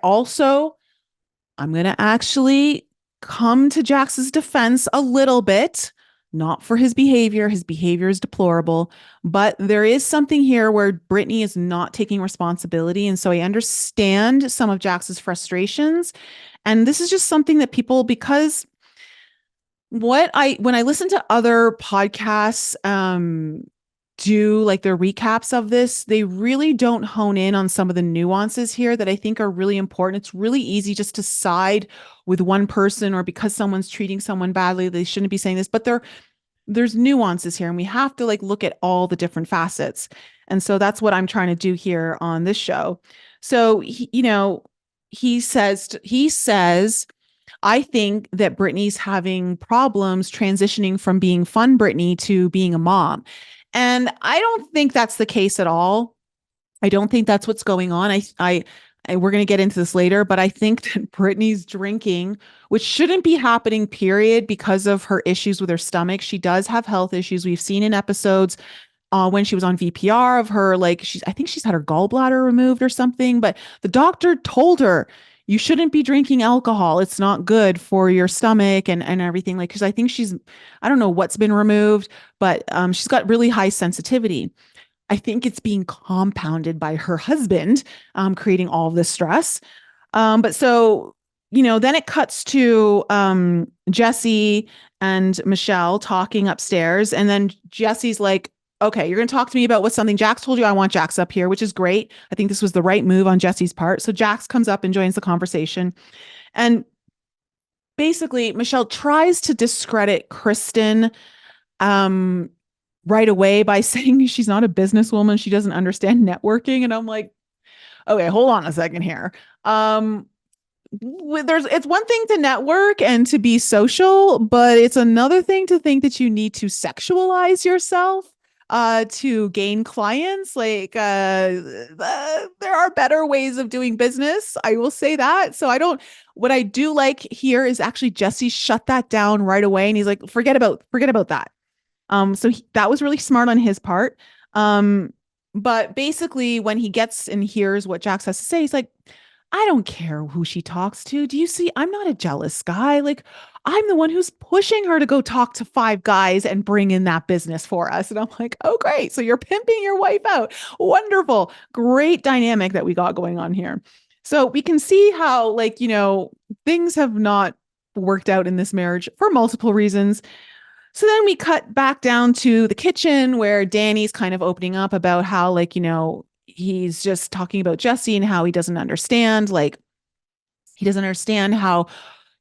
going to actually come to Jax's defense a little bit, not for his behavior. His behavior is deplorable, but there is something here where Brittany is not taking responsibility. And so I understand some of Jax's frustrations. And this is just something that people, because when I listen to other podcasts do like their recaps of this, they really don't hone in on some of the nuances here that I think are really important. It's really easy just to side with one person, or because someone's treating someone badly, they shouldn't be saying this, but there's nuances here and we have to like look at all the different facets. And so that's what I'm trying to do here on this show. So he says I think that Brittany's having problems transitioning from being fun Brittany to being a mom. And I don't think that's the case at all. I don't think that's what's going on. We're going to get into this later, but I think that Brittany's drinking, which shouldn't be happening, period, because of her issues with her stomach. She does have health issues. We've seen in episodes when she was on VPR of her, like I think she's had her gallbladder removed or something, but the doctor told her, you shouldn't be drinking alcohol. It's not good for your stomach and everything. Like, cause I think I don't know what's been removed, but she's got really high sensitivity. I think it's being compounded by her husband, creating all of this stress. But so, then it cuts to Jesse and Michelle talking upstairs. And then Jesse's like, okay, you're going to talk to me about what something Jax told you. I want Jax up here, which is great. I think this was the right move on Jesse's part. So Jax comes up and joins the conversation. And basically, Michelle tries to discredit Kristen right away by saying she's not a businesswoman. She doesn't understand networking. And I'm like, okay, hold on a second here. It's one thing to network and to be social, but it's another thing to think that you need to sexualize yourself to gain clients. Like there are better ways of doing business. I will say that. So what I do like here is actually Jesse shut that down right away. And he's like, forget about that. So that was really smart on his part. But basically when he gets and hears what Jax has to say, he's like, I don't care who she talks to. Do you see? I'm not a jealous guy. Like, I'm the one who's pushing her to go talk to 5 guys and bring in that business for us. And I'm like, oh, great. So you're pimping your wife out. Wonderful. Great dynamic that we got going on here. So we can see how, like, things have not worked out in this marriage for multiple reasons. So then we cut back down to the kitchen where Danny's kind of opening up about how, like, he's just talking about Jesse and how he doesn't understand, how,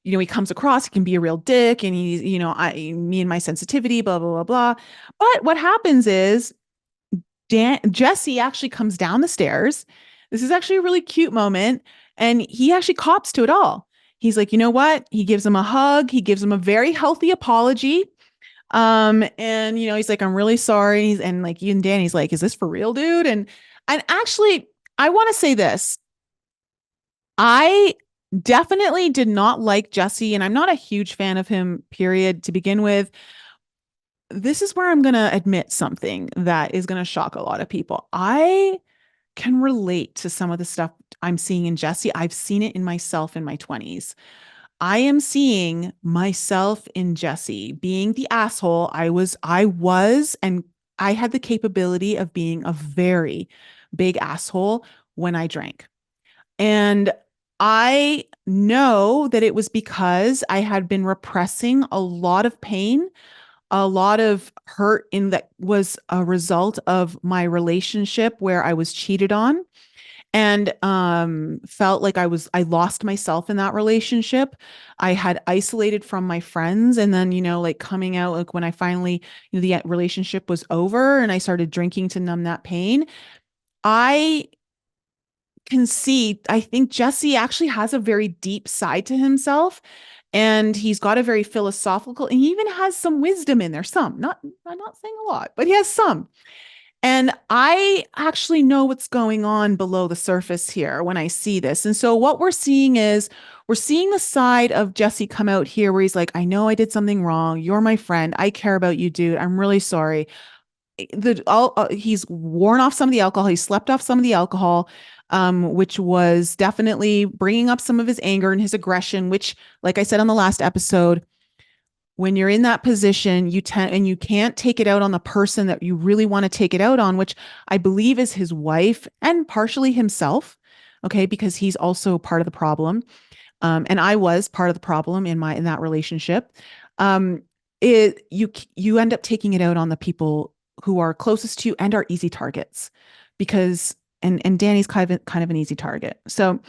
he comes across, he can be a real dick and he's, me and my sensitivity, blah, blah, blah, blah. But what happens is Jesse actually comes down the stairs. This is actually a really cute moment. And he actually cops to it all. He's like, you know what? He gives him a hug. He gives him a very healthy apology. And he's like, I'm really sorry. And like, even Danny's like, is this for real, dude? And actually, I want to say this. I definitely did not like Jesse, and I'm not a huge fan of him, period, to begin with. this is where I'm going to admit something that is going to shock a lot of people. I can relate to some of the stuff I'm seeing in Jesse. I've seen it in myself in my 20s. I am seeing myself in Jesse being the asshole and I had the capability of being a very big asshole when I drank. And I know that it was because I had been repressing a lot of pain, a lot of hurt in that was a result of my relationship where I was cheated on and felt like I lost myself in that relationship. I had isolated from my friends, and then like coming out, like when I finally the relationship was over and I started drinking to numb that pain. I can see, I think Jesse actually has a very deep side to himself, and he's got a very philosophical, and he even has some wisdom in there. Some, not, I'm not saying a lot, but he has some. And I actually know what's going on below the surface here when I see this. And so what we're seeing is we're seeing the side of Jesse come out here where he's like, I know I did something wrong. You're my friend. I care about you, dude. I'm really sorry. He's worn off some of the alcohol. He slept off some of the alcohol, which was definitely bringing up some of his anger and his aggression, which, like I said on the last episode, when you're in that position, you tend and you can't take it out on the person that you really want to take it out on, which I believe is his wife and partially himself. Okay, because he's also part of the problem. And I was part of the problem in that relationship. Um, you end up taking it out on the people who are closest to you and are easy targets, because and Danny's kind of an easy target. So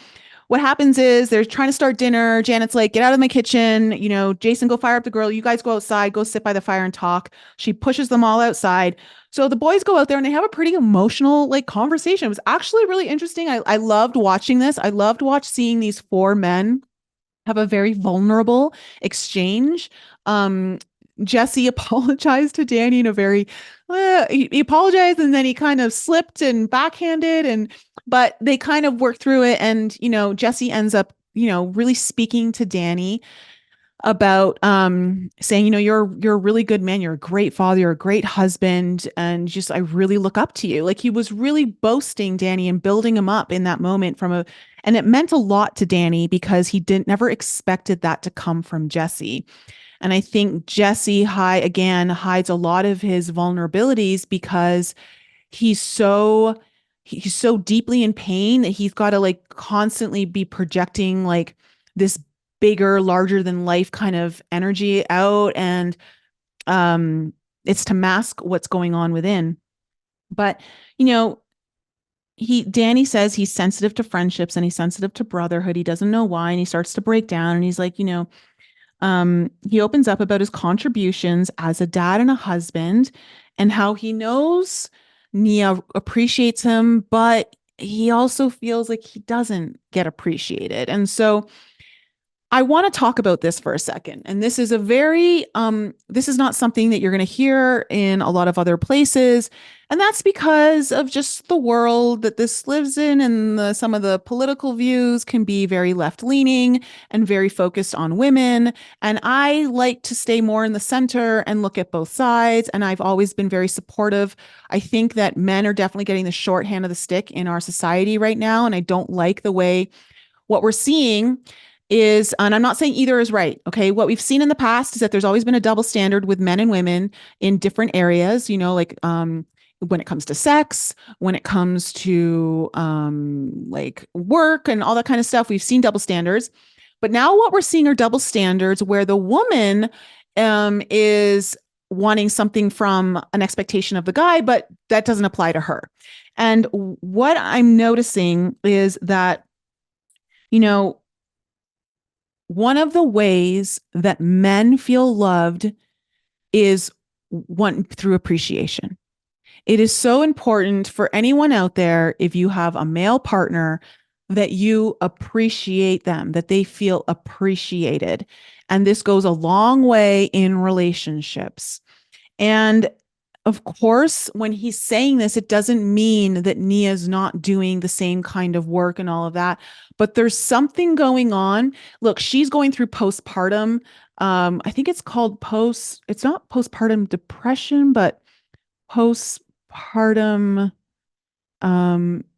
what happens is they're trying to start dinner. Janet's like, get out of my kitchen. Jason, go fire up the grill. You guys go outside, go sit by the fire and talk. She pushes them all outside. So the boys go out there and they have a pretty emotional like conversation. It was actually really interesting. I loved watching this. I loved seeing these four men have a very vulnerable exchange. Jesse apologized to Danny in a very, he apologized and then he kind of slipped and backhanded but they kind of worked through it. And, Jesse ends up, really speaking to Danny about saying, you're a really good man, you're a great father, you're a great husband, and just I really look up to you. Like he was really boasting Danny and building him up in that moment and it meant a lot to Danny because he didn't never expected that to come from Jesse. And I think Jesse hides a lot of his vulnerabilities because he's so he's so deeply in pain that he's got to like constantly be projecting like this bigger, larger than life kind of energy out. And it's to mask what's going on within. But, Danny says he's sensitive to friendships and he's sensitive to brotherhood. He doesn't know why. And he starts to break down and he's like, he opens up about his contributions as a dad and a husband and how he knows Nia appreciates him, but he also feels like he doesn't get appreciated. And so I want to talk about this for a second. And this is this is not something that you're going to hear in a lot of other places. And that's because of just the world that this lives in, and some of the political views can be very left leaning and very focused on women. And I like to stay more in the center and look at both sides. And I've always been very supportive. I think that men are definitely getting the short hand of the stick in our society right now. And I don't like the way what we're seeing is, and I'm not saying either is right. Okay. What we've seen in the past is that there's always been a double standard with men and women in different areas, like, when it comes to sex, when it comes to, like work and all that kind of stuff, we've seen double standards. But now what we're seeing are double standards where the woman, is wanting something from an expectation of the guy, but that doesn't apply to her. And what I'm noticing is that, one of the ways that men feel loved is one through appreciation. It is so important for anyone out there, if you have a male partner, that you appreciate them, that they feel appreciated. And this goes a long way in relationships. And of course, when he's saying this, it doesn't mean that Nia's not doing the same kind of work and all of that, but there's something going on. Look, she's going through postpartum. I think it's called it's not postpartum depression, but postpartum,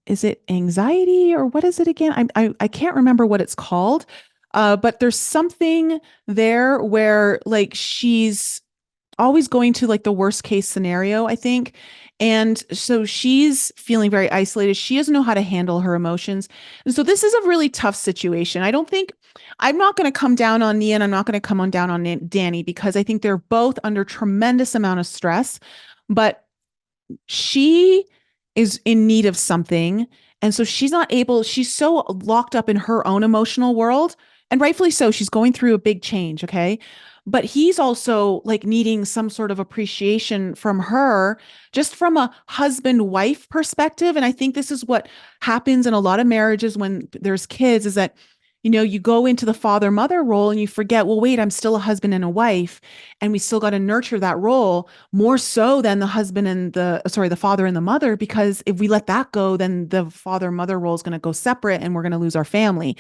is it anxiety or what is it again? I can't remember what it's called. But there's something there where like she's always going to like the worst case scenario, I think. And so she's feeling very isolated. She doesn't know how to handle her emotions. And so this is a really tough situation. I don't think I'm not going to come down on Nia and I'm not going to come on down on Danny because I think they're both under tremendous amount of stress. But she is in need of something. And so she's not able, she's so locked up in her own emotional world. And rightfully so, she's going through a big change. Okay. But he's also like needing some sort of appreciation from her, just from a husband wife perspective. And I think this is what happens in a lot of marriages when there's kids is that, you go into the father mother role and you forget, well, wait, I'm still a husband and a wife. And we still got to nurture that role more so than the husband and the father and the mother, because if we let that go, then the father mother role is going to go separate and we're going to lose our family.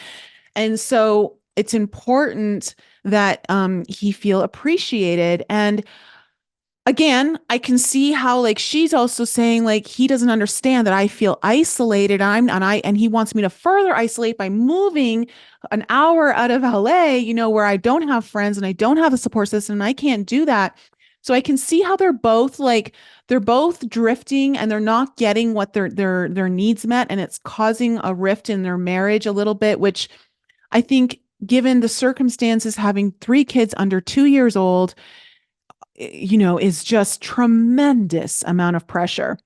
And so it's important that he feel appreciated. And again, I can see how like she's also saying like he doesn't understand that I feel isolated. And he wants me to further isolate by moving an hour out of LA, where I don't have friends and I don't have a support system and I can't do that. So I can see how they're both drifting and they're not getting what their needs met, and it's causing a rift in their marriage a little bit, which I think given the circumstances, having 3 kids under 2 years old, is just tremendous amount of pressure.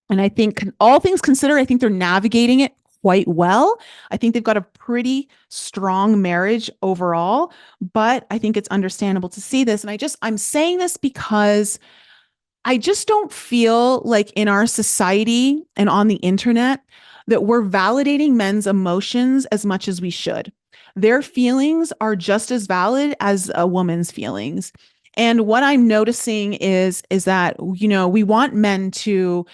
And I think all things considered, I think they're navigating it quite well. I think they've got a pretty strong marriage overall, but I think it's understandable to see this. And I'm saying this because I just don't feel like in our society and on the internet that we're validating men's emotions as much as we should. Their feelings are just as valid as a woman's feelings. And what I'm noticing is that, we want men to,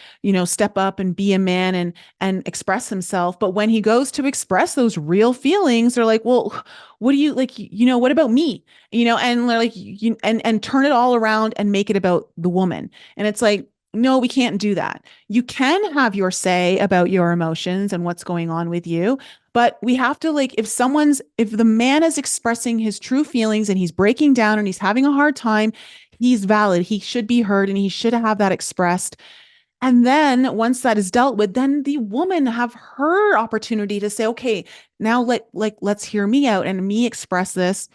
step up and be a man and express himself. But when he goes to express those real feelings, they're like, well, what do you like, what about me? And they're like, and turn it all around and make it about the woman. And it's like, no, we can't do that. You can have your say about your emotions and what's going on with you, but we have to like, if the man is expressing his true feelings and he's breaking down and he's having a hard time, he's valid. He should be heard and he should have that expressed. And then once that is dealt with, then the woman have her opportunity to say, okay, now let's hear me out and me express this,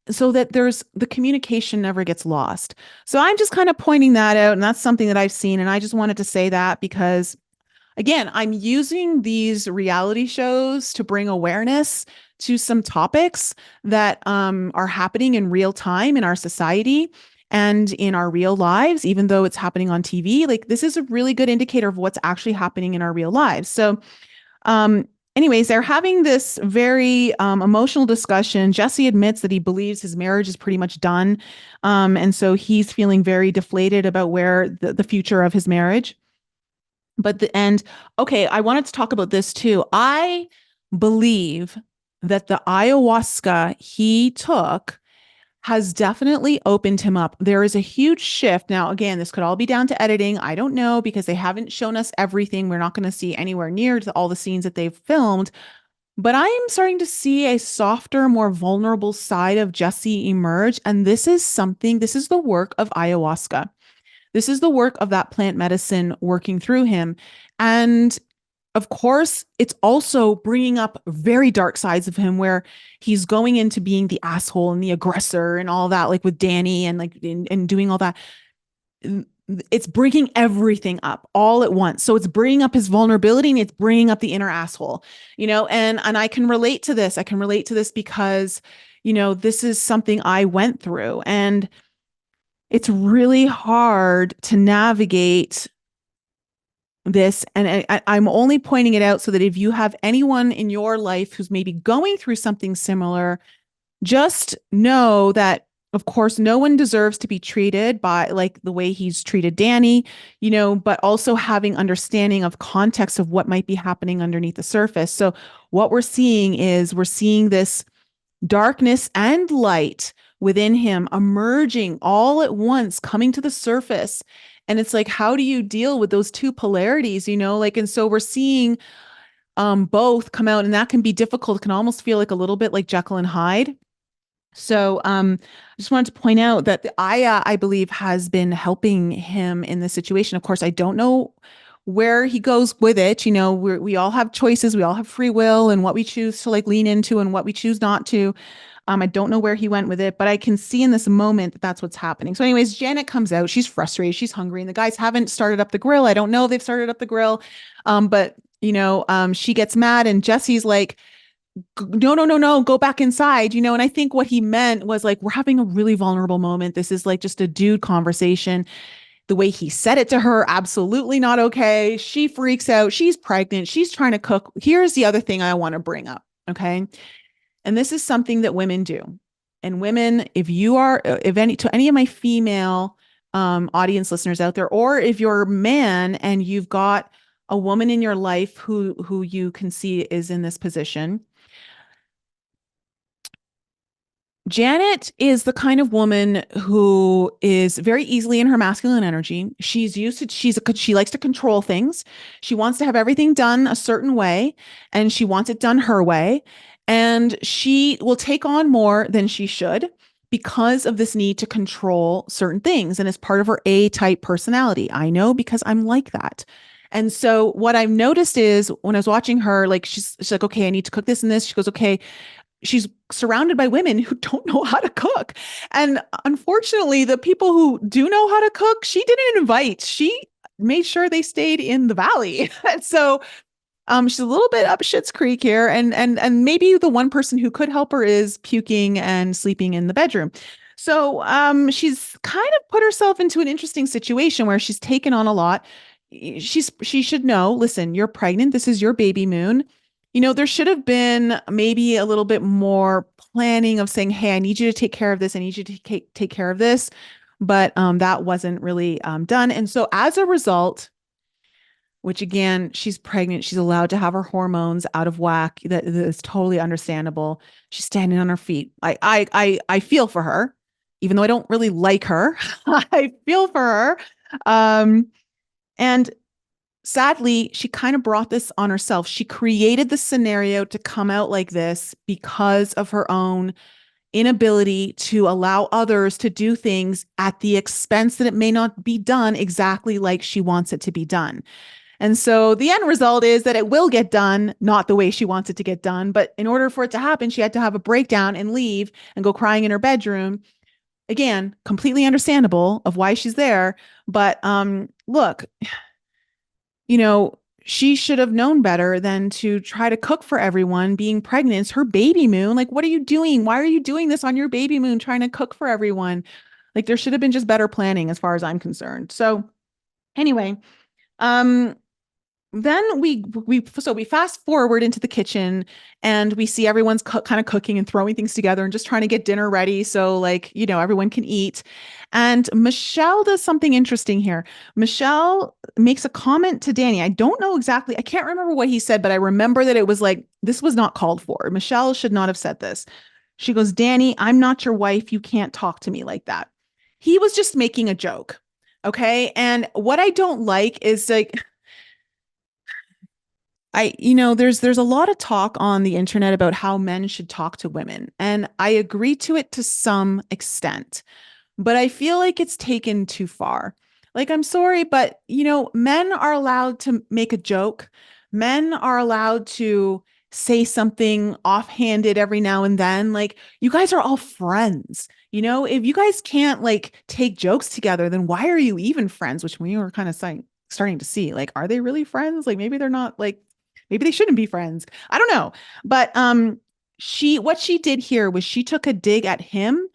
so that the communication never gets lost. So I'm just kind of pointing that out. And that's something that I've seen. And I just wanted to say that because, again, I'm using these reality shows to bring awareness to some topics that are happening in real time in our society and in our real lives, even though it's happening on TV. Like, this is a really good indicator of what's actually happening in our real lives. So, anyways, they're having this very emotional discussion. Jesse admits that he believes his marriage is pretty much done. And so he's feeling very deflated about where the future of his marriage. But okay, I wanted to talk about this too. I believe that the ayahuasca he took has definitely opened him up. There is a huge shift. Now, again, this could all be down to editing. I don't know because they haven't shown us everything. We're not going to see anywhere near to all the scenes that they've filmed. But I am starting to see a softer, more vulnerable side of Jesse emerge. And this is the work of ayahuasca. This is the work of that plant medicine working through him. And of course, it's also bringing up very dark sides of him where he's going into being the asshole and the aggressor and all that, like with Danny and like and doing all that. It's bringing everything up all at once. So it's bringing up his vulnerability and it's bringing up the inner asshole, and I can relate to this. I can relate to this because, this is something I went through, and it's really hard to navigate this. And I'm only pointing it out so that if you have anyone in your life who's maybe going through something similar, just know that, Of course, no one deserves to be treated by like the way he's treated Danny, but also having understanding of context of what might be happening underneath the surface. So what we're seeing this darkness and light within him emerging all at once, coming to the surface. And it's like, how do you deal with those two polarities, like, and so we're seeing both come out, and that can be difficult. It can almost feel like a little bit like Jekyll and Hyde. So I just wanted to point out that the Aya, I believe, has been helping him in this situation. Of course, I don't know where he goes with it. We all have choices. We all have free will and what we choose to like lean into and what we choose not to. I don't know where he went with it, but I can see in this moment that that's what's happening. So anyways, Janet comes out. She's frustrated. She's hungry. And the guys haven't started up the grill. I don't know if they've started up the grill. But she gets mad and Jesse's like, no, no, no, no, go back inside, and I think what he meant was like, we're having a really vulnerable moment. This is like just a dude conversation. The way he said it to her, absolutely not okay. She freaks out. She's pregnant. She's trying to cook. Here's the other thing I want to bring up. Okay. And this is something that women do. And women, to any of my female audience listeners out there, or if you're a man and you've got a woman in your life who you can see is in this position, Janet is the kind of woman who is very easily in her masculine energy. She likes to control things. She wants to have everything done a certain way, and she wants it done her way. And she will take on more than she should because of this need to control certain things. And it's part of her A-type personality. I know because I'm like that. And so what I've noticed is when I was watching her, like she's like, okay, I need to cook this and this. She goes, okay. She's surrounded by women who don't know how to cook. And unfortunately, the people who do know how to cook, she didn't invite. She made sure they stayed in the valley. And so she's a little bit up Schitt's Creek here. And maybe the one person who could help her is puking and sleeping in the bedroom. So she's kind of put herself into an interesting situation where she's taken on a lot. She should know, listen, you're pregnant. This is your baby moon. There should have been maybe a little bit more planning of saying, hey, I need you to take care of this. I need you to take care of this. But that wasn't really done. And so as a result, which again, she's pregnant, she's allowed to have her hormones out of whack. That is totally understandable. She's standing on her feet. I feel for her, even though I don't really like her. I feel for her. And sadly, she kind of brought this on herself. She created the scenario to come out like this because of her own inability to allow others to do things at the expense that it may not be done exactly like she wants it to be done. And so the end result is that it will get done, not the way she wants it to get done. But in order for it to happen, she had to have a breakdown and leave and go crying in her bedroom. Again, completely understandable of why she's there. But look, she should have known better than to try to cook for everyone. Being pregnant, it's her baby moon. Like, what are you doing? Why are you doing this on your baby moon, trying to cook for everyone? Like, there should have been just better planning as far as I'm concerned. So anyway, then we fast forward into the kitchen and we see everyone's kind of cooking and throwing things together and just trying to get dinner ready so like everyone can eat. And Michelle does something interesting here. Michelle makes a comment to Danny. I don't know exactly, I can't remember what he said, but I remember that it was like, this was not called for. Michelle should not have said this. She goes, Danny, I'm not your wife. You can't talk to me like that. He was just making a joke. Okay. And what I don't like is like, there's a lot of talk on the internet about how men should talk to women, and I agree to it to some extent, but I feel like it's taken too far. Like, I'm sorry, but men are allowed to make a joke. Men are allowed to say something offhanded every now and then. Like, you guys are all friends. If you guys can't like take jokes together, then why are you even friends? Which we were kind of starting to see, like, are they really friends? Like, maybe they're not, like, maybe they shouldn't be friends. I don't know. But what she did here was she took a dig at him,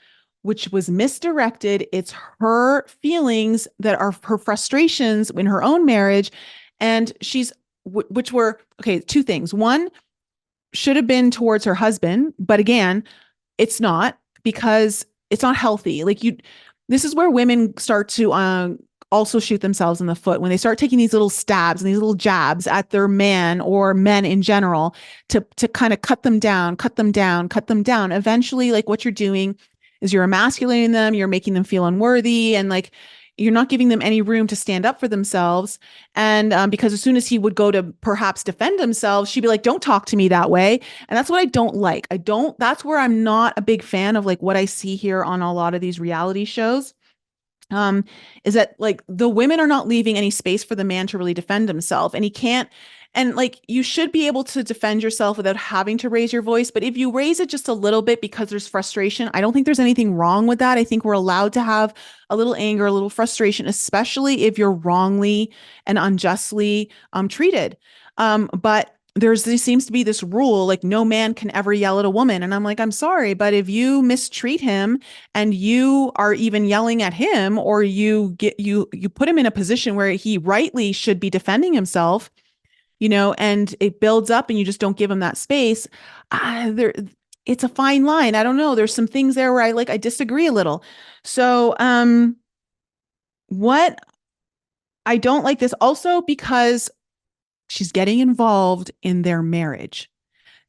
which was misdirected. It's her feelings that are her frustrations in her own marriage. And which were, okay, two things. One, should have been towards her husband. But again, it's not, because it's not healthy. Like this is where women start to also shoot themselves in the foot when they start taking these little stabs and these little jabs at their man or men in general to kind of cut them down, cut them down, cut them down. Eventually, like what you're doing is you're emasculating them, you're making them feel unworthy, and like you're not giving them any room to stand up for themselves. And because as soon as he would go to perhaps defend himself, she'd be like, don't talk to me that way. And that's what I don't like. That's where I'm not a big fan of like what I see here on a lot of these reality shows. Is that like the women are not leaving any space for the man to really defend himself, and he can't. And like you should be able to defend yourself without having to raise your voice. But if you raise it just a little bit because there's frustration, I don't think there's anything wrong with that. I think we're allowed to have a little anger, a little frustration, especially if you're wrongly and unjustly treated. But there seems to be this rule like no man can ever yell at a woman. And I'm like, I'm sorry, but if you mistreat him and you are even yelling at him, or you put him in a position where he rightly should be defending himself, and it builds up and you just don't give him that space, it's a fine line. I don't know. There's some things there where I disagree a little. So, what I don't like this also because she's getting involved in their marriage.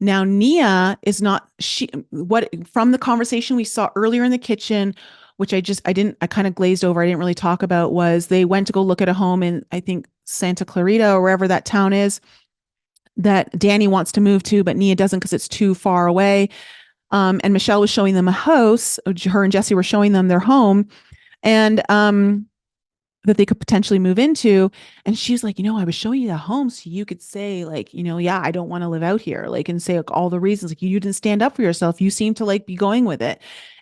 Now, Nia is not, from the conversation we saw earlier in the kitchen, which I kind of glazed over. I didn't really talk about, was they went to go look at a home in, I think, Santa Clarita or wherever that town is that Danny wants to move to, but Nia doesn't because it's too far away. And Michelle was showing them a house. Her and Jesse were showing them their home. And, that they could potentially move into. And she's like, I was showing you that home so you could say like, yeah, I don't want to live out here. Like, and say like, all the reasons, like you didn't stand up for yourself. You seem to like be going with it.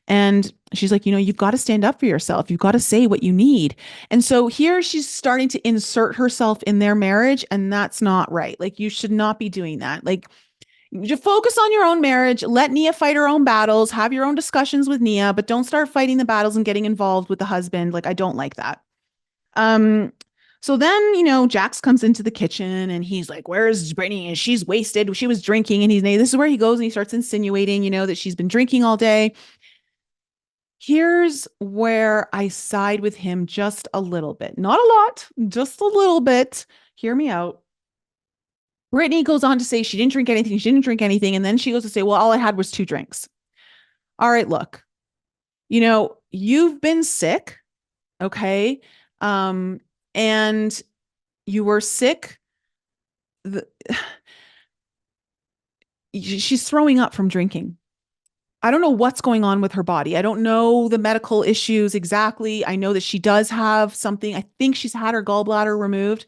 And she's like, you've got to stand up for yourself. You've got to say what you need. And so here she's starting to insert herself in their marriage. And that's not right. Like, you should not be doing that. Like, you focus on your own marriage, let Nia fight her own battles, have your own discussions with Nia, but don't start fighting the battles and getting involved with the husband. Like, I don't like that. So then, Jax comes into the kitchen and he's like, where's Brittany? And she's wasted. She was drinking. And this is where he goes and he starts insinuating, that she's been drinking all day. Here's where I side with him just a little bit, not a lot, just a little bit. Hear me out. Brittany goes on to say she didn't drink anything. She didn't drink anything. And then she goes to say, well, all I had was 2 drinks. All right, look, you've been sick. Okay. And you were sick. She's throwing up from drinking. I don't know what's going on with her body. I don't know the medical issues exactly. I know that she does have something. I think she's had her gallbladder removed.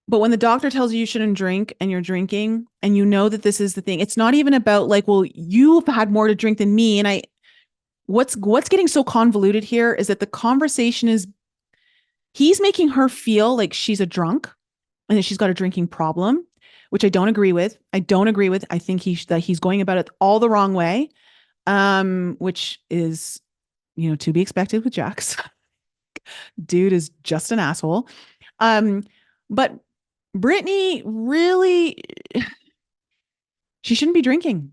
But when the doctor tells you shouldn't drink and you're drinking and that this is the thing, it's not even about like, well, you've had more to drink than me. And what's getting so convoluted here is that the conversation is, he's making her feel like she's a drunk and that she's got a drinking problem, which I don't agree with. I think he's going about it all the wrong way, which is, to be expected with Jax. Dude is just an asshole. But Brittany really, she shouldn't be drinking.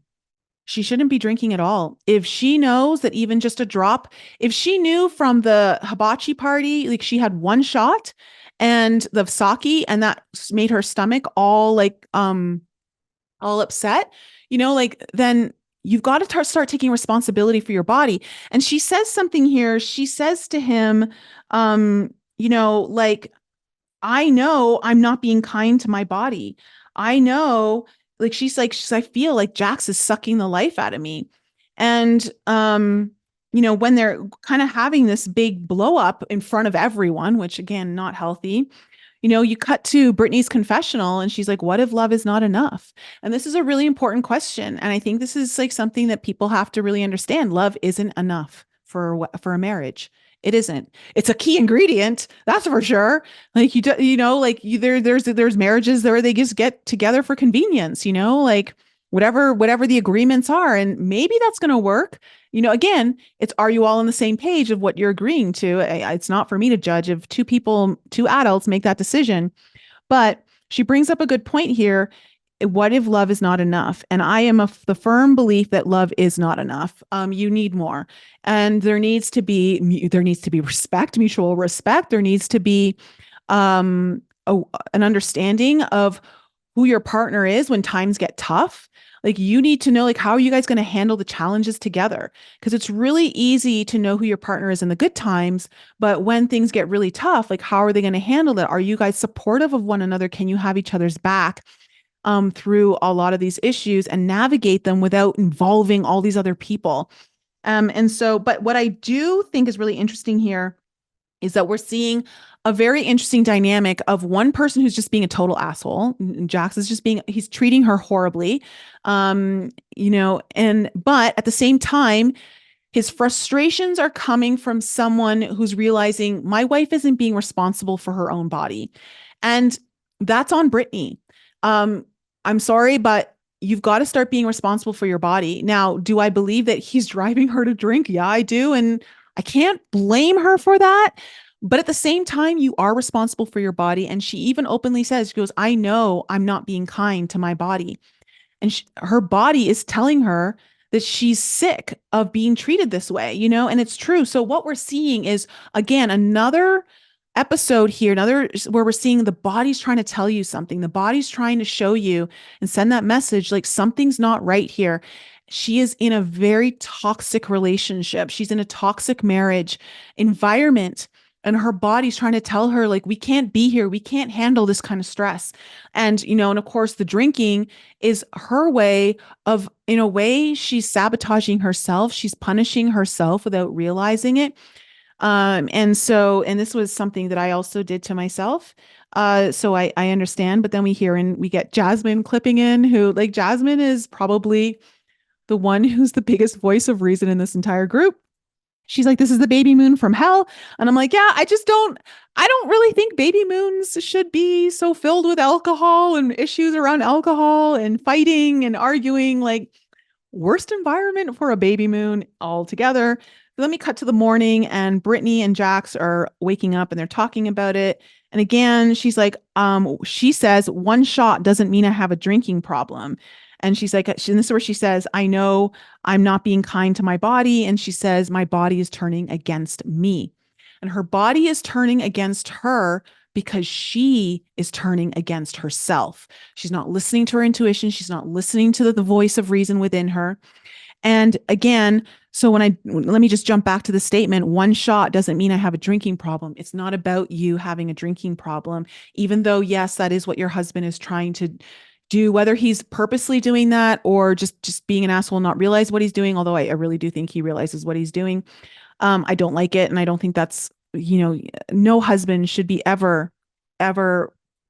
She shouldn't be drinking at all. If she knows that even just a drop, if she knew from the hibachi party, like she had 1 shot and the sake and that made her stomach all upset, then you've got to start taking responsibility for your body. And she says something here. She says to him, like, I know I'm not being kind to my body. I know, like, I feel like Jax is sucking the life out of me. And, when they're kind of having this big blow up in front of everyone, which again, not healthy, you cut to Brittany's confessional and she's like, what if love is not enough? And this is a really important question. And I think this is like something that people have to really understand. Love isn't enough for a marriage. It isn't. It's a key ingredient, that's for sure. Like there's marriages where they just get together for convenience, like whatever the agreements are, and maybe that's going to work. Again, it's, are you all on the same page of what you're agreeing to? It's not for me to judge if 2 adults make that decision. But she brings up a good point here. what if love is not enough? And I am the firm belief that love is not enough. You need more, and there needs to be respect, mutual respect. There needs to be um, a, an understanding of who your partner is when times get tough. Like you need to know, like, how are you guys going to handle the challenges together? Because it's really easy to know who your partner is in the good times, but when things get really tough, like, how are they going to handle it? Are you guys supportive of one another? Can you have each other's back through a lot of these issues and navigate them without involving all these other people? And so, but what I do think is really interesting here is that we're seeing a very interesting dynamic of one person who's just being a total asshole. Jax is just he's treating her horribly. But at the same time, his frustrations are coming from someone who's realizing my wife isn't being responsible for her own body. And that's on Brittany. Um, I'm sorry, but you've got to start being responsible for your body. Now, do I believe that he's driving her to drink? Yeah, I do. And I can't blame her for that. But at the same time, you are responsible for your body. And she even openly says, she goes, I know I'm not being kind to my body. And her body is telling her that she's sick of being treated this way, and it's true. So what we're seeing is, again, another episode here, another where we're seeing the body's trying to tell you something. The body's trying to show you and send that message like something's not right here. She is in a very toxic relationship. She's in a toxic marriage environment. And her body's trying to tell her, like, we can't be here. We can't handle this kind of stress. And of course, the drinking is her way of, in a way, she's sabotaging herself. She's punishing herself without realizing it. And this was something that I also did to myself. So I understand, but then we get Jasmine clipping in, who, like, Jasmine is probably the one who's the biggest voice of reason in this entire group. She's like, this is the baby moon from hell. And I'm like, yeah, I don't really think baby moons should be so filled with alcohol and issues around alcohol and fighting and arguing. Like, worst environment for a baby moon altogether. Let me cut to the morning, and Brittany and Jax are waking up and they're talking about it. And again, she's like, she says, one shot doesn't mean I have a drinking problem. And she's like, and this is where she says, I know I'm not being kind to my body. And she says, my body is turning against me. And her body is turning against her because she is turning against herself. She's not listening to her intuition. She's not listening to the voice of reason within her. And again, so let me just jump back to the statement, one shot doesn't mean I have a drinking problem. It's not about you having a drinking problem, even though, yes, that is what your husband is trying to do, whether he's purposely doing that or just being an asshole, not realize what he's doing. Although I really do think he realizes what he's doing. I don't like it. And I don't think that's, no husband should be ever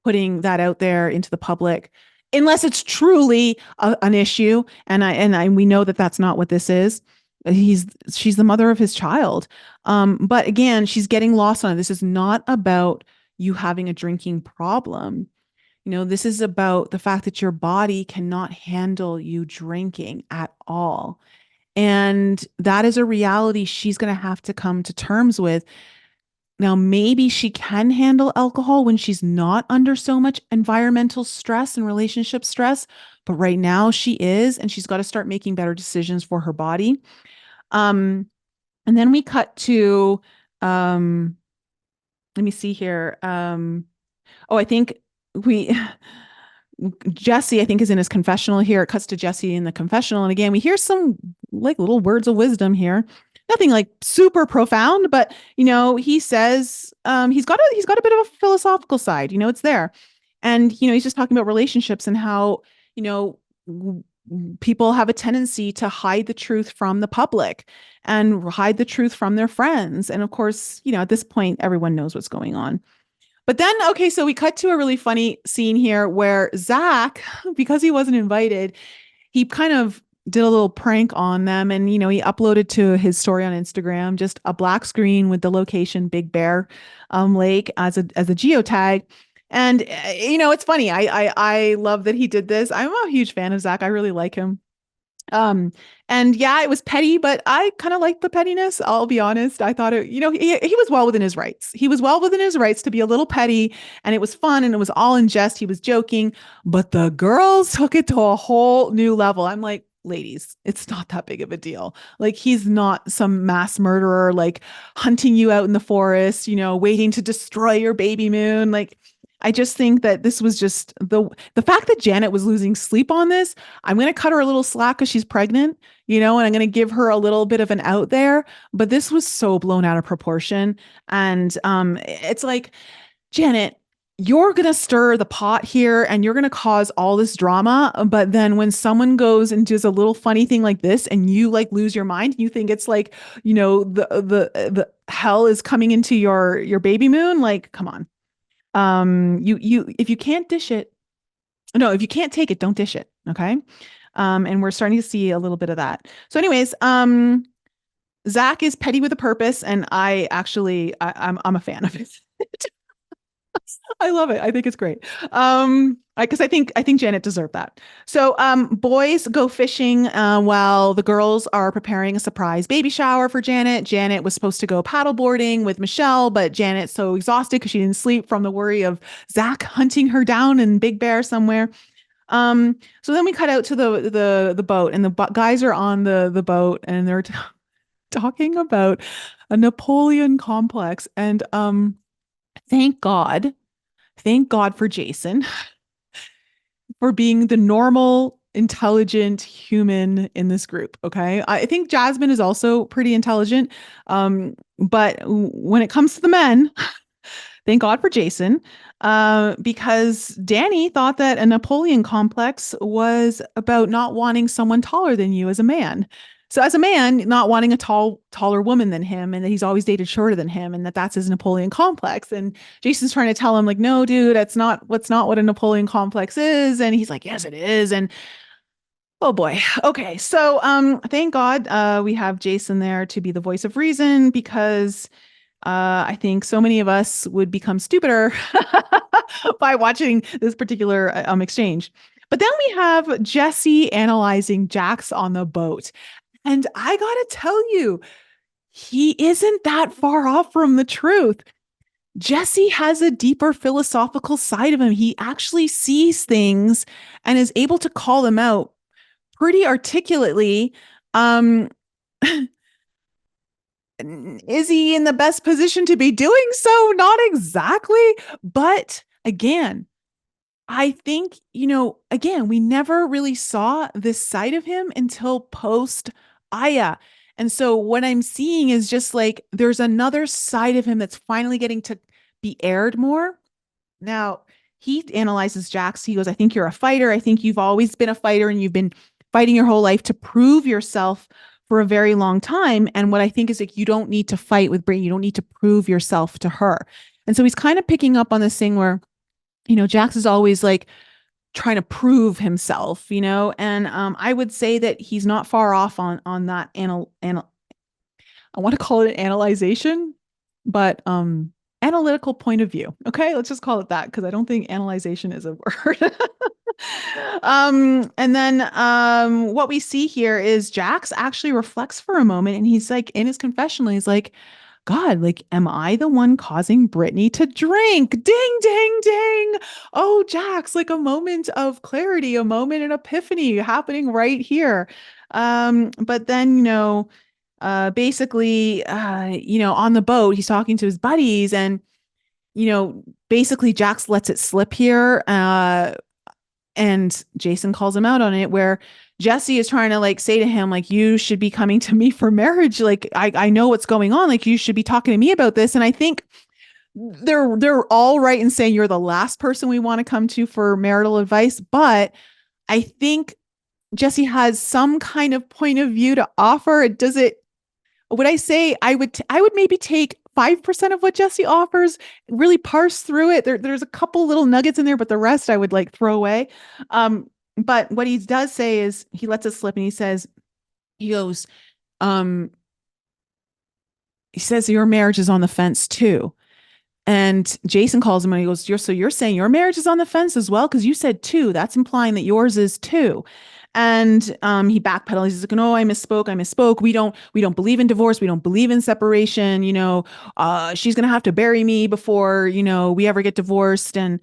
putting that out there into the public unless it's truly an issue. And we know that that's not what this is. She's the mother of his child. But again, she's getting lost on it. This is not about you having a drinking problem. This is about the fact that your body cannot handle you drinking at all. And that is a reality she's going to have to come to terms with. Now, maybe she can handle alcohol when she's not under so much environmental stress and relationship stress, but right now she is, and she's got to start making better decisions for her body. And then we cut to, let me see here. I think Jesse, I think, is in his confessional here. It cuts to Jesse in the confessional. And again, we hear some like little words of wisdom here. Nothing like super profound, but he says he's got a bit of a philosophical side. It's there. And he's just talking about relationships and how, people have a tendency to hide the truth from the public and hide the truth from their friends. And of course, at this point, everyone knows what's going on. But then, okay, so we cut to a really funny scene here where Zach, because he wasn't invited, he kind of did a little prank on them. And, he uploaded to his story on Instagram just a black screen with the location Big Bear Lake as a geotag. And, it's funny. I love that he did this. I'm a huge fan of Zach. I really like him. Um, and yeah, it was petty, but I kind of liked the pettiness. I'll be honest. I thought it, he was well within his rights. He was well within his rights to be a little petty, and it was fun and it was all in jest. He was joking, but the girls took it to a whole new level. I'm like, ladies, it's not that big of a deal. Like, he's not some mass murderer, like hunting you out in the forest, waiting to destroy your baby moon. Like, I just think that this was just the fact that Janet was losing sleep on this. I'm going to cut her a little slack because she's pregnant, and I'm going to give her a little bit of an out there. But this was so blown out of proportion. And it's like, Janet, you're going to stir the pot here and you're going to cause all this drama. But then when someone goes and does a little funny thing like this and you like lose your mind, you think it's like, the hell is coming into your baby moon. Like, come on. If you can't dish it, no, if you can't take it, don't dish it. Okay. And we're starting to see a little bit of that. So anyways, Zach is petty with a purpose, and I'm a fan of it. I love it. I think it's great. Because I think Janet deserved that. So, boys go fishing while the girls are preparing a surprise baby shower for Janet. Janet was supposed to go paddleboarding with Michelle, but Janet's so exhausted because she didn't sleep from the worry of Zach hunting her down in Big Bear somewhere. So then we cut out to the boat, and the guys are on the boat, and they're talking about a Napoleon complex. And thank God, thank God for Jason for being the normal, intelligent human in this group. Okay, I think Jasmine is also pretty intelligent, but when it comes to the men. Thank God for Jason, because Danny thought that a Napoleon complex was about not wanting someone taller than you as a man. So as a man, not wanting a taller woman than him, and that he's always dated shorter than him, and that's his Napoleon complex. And Jason's trying to tell him, like, no, dude, that's not what a Napoleon complex is. And he's like, yes, it is. And oh boy. Okay. So thank God we have Jason there to be the voice of reason, because I think so many of us would become stupider by watching this particular exchange. But then we have Jesse analyzing Jax on the boat. And I gotta tell you, he isn't that far off from the truth. Jesse has a deeper philosophical side of him. He actually sees things and is able to call them out pretty articulately. Um, Is he in the best position to be doing so? Not exactly. But again, I think, again, we never really saw this side of him until post Aya. And so what I'm seeing is just like there's another side of him that's finally getting to be aired more. Now, he analyzes Jax. He goes, I think you're a fighter. I think you've always been a fighter and you've been fighting your whole life to prove yourself for a very long time. And what I think is like, you don't need to fight with Brittany. You don't need to prove yourself to her. And so he's kind of picking up on this thing where, Jax is always like trying to prove himself, and I would say that he's not far off on that I want to call it an analyzation, but analytical point of view. Okay, let's just call it that, because I don't think analyzation is a word. And then what we see here is Jax actually reflects for a moment, and he's like, in his confessional, he's like, God, like, am I the one causing Brittany to drink? Ding, ding, ding. Oh, Jax, like a moment of clarity, a moment, an epiphany happening right here. But then, basically, on the boat, he's talking to his buddies, and, basically Jax lets it slip here. And Jason calls him out on it, where Jesse is trying to like say to him, like, you should be coming to me for marriage. Like, I know what's going on. Like, you should be talking to me about this. And I think they're all right in saying you're the last person we want to come to for marital advice. But I think Jesse has some kind of point of view to offer. Would I say I would maybe take 5% of what Jesse offers, really parse through it. There's a couple little nuggets in there, but the rest I would like throw away. But what he does say is he lets it slip, and he goes, he says, your marriage is on the fence too. And Jason calls him and he goes, you're saying your marriage is on the fence as well? Because you said two. That's implying that yours is too. And he backpedals. He's like, "No, I misspoke. I misspoke. We don't believe in divorce. We don't believe in separation. She's gonna have to bury me before we ever get divorced." And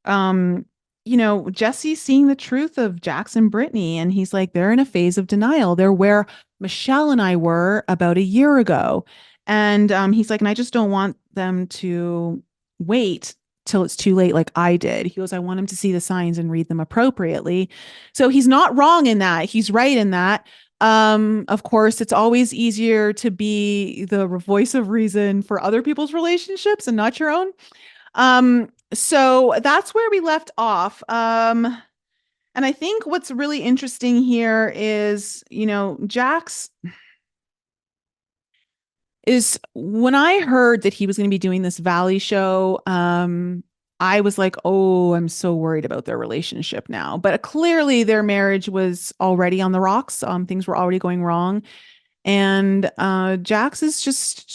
um, Jesse's seeing the truth of Jax and Brittany, and he's like, they're in a phase of denial. They're where Michelle and I were about a year ago. And he's like, and I just don't want them to wait till it's too late like I did. He goes, I want him to see the signs and read them appropriately. So he's not wrong in that. He's right in that. Of course, it's always easier to be the voice of reason for other people's relationships and not your own. So that's where we left off. And I think what's really interesting here is, Jax is when I heard that he was going to be doing this Valley show, I was like, oh, I'm so worried about their relationship now. But clearly their marriage was already on the rocks. Things were already going wrong. And Jax is just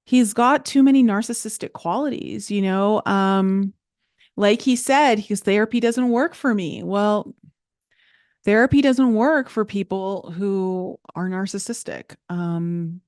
he's got too many narcissistic qualities, like he said, his therapy doesn't work for me. Well, therapy doesn't work for people who are narcissistic.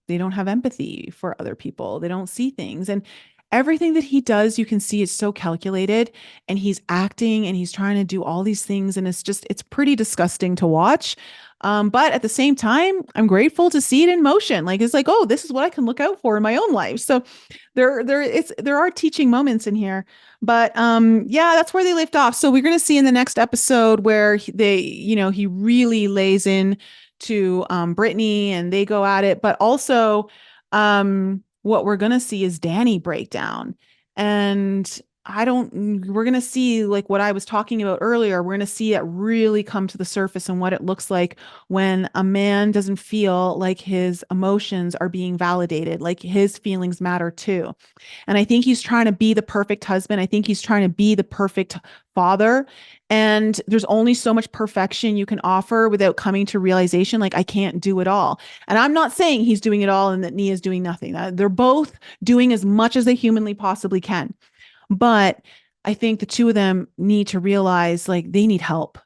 They don't have empathy for other people. They don't see things. And everything that he does, you can see it's so calculated, and he's acting and he's trying to do all these things. And it's pretty disgusting to watch. But at the same time, I'm grateful to see it in motion. Like, it's like, oh, this is what I can look out for in my own life. So there are teaching moments in here, but yeah, that's where they left off. So we're going to see in the next episode where he really lays in to Brittany and they go at it, but also what we're going to see is Danny break down. And we're going to see, like what I was talking about earlier, we're going to see it really come to the surface and what it looks like when a man doesn't feel like his emotions are being validated, like his feelings matter too. And I think he's trying to be the perfect husband. I think he's trying to be the perfect father. And there's only so much perfection you can offer without coming to realization, like, I can't do it all. And I'm not saying he's doing it all and that Nia's doing nothing. They're both doing as much as they humanly possibly can. But I think the two of them need to realize, like, they need help.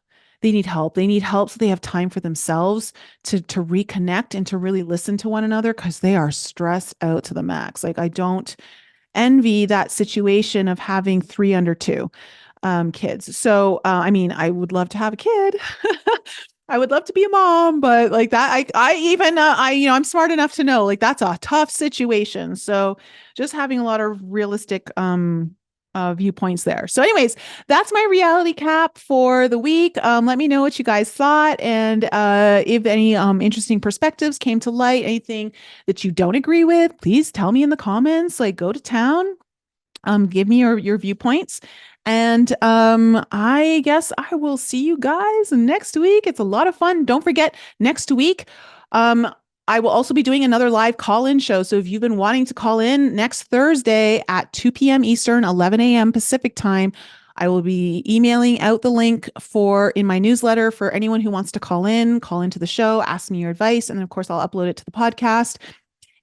They need help. They need help so they have time for themselves to reconnect and to really listen to one another, because they are stressed out to the max. Like, I don't envy that situation of having 3 under 2 kids. So, I mean, I would love to have a kid. I would love to be a mom, but like that, I'm smart enough to know, like, that's a tough situation. So just having a lot of realistic, viewpoints there. So anyways, that's my reality cap for the week. Let me know what you guys thought. And, if any, interesting perspectives came to light, anything that you don't agree with, please tell me in the comments, like, go to town. Give me your viewpoints. And I guess I will see you guys next week. It's a lot of fun. Don't forget, next week, I will also be doing another live call-in show. So if you've been wanting to call in, next Thursday at 2 p.m. Eastern, 11 a.m. Pacific time, I will be emailing out the link in my newsletter for anyone who wants to call into the show, ask me your advice. And then, of course, I'll upload it to the podcast.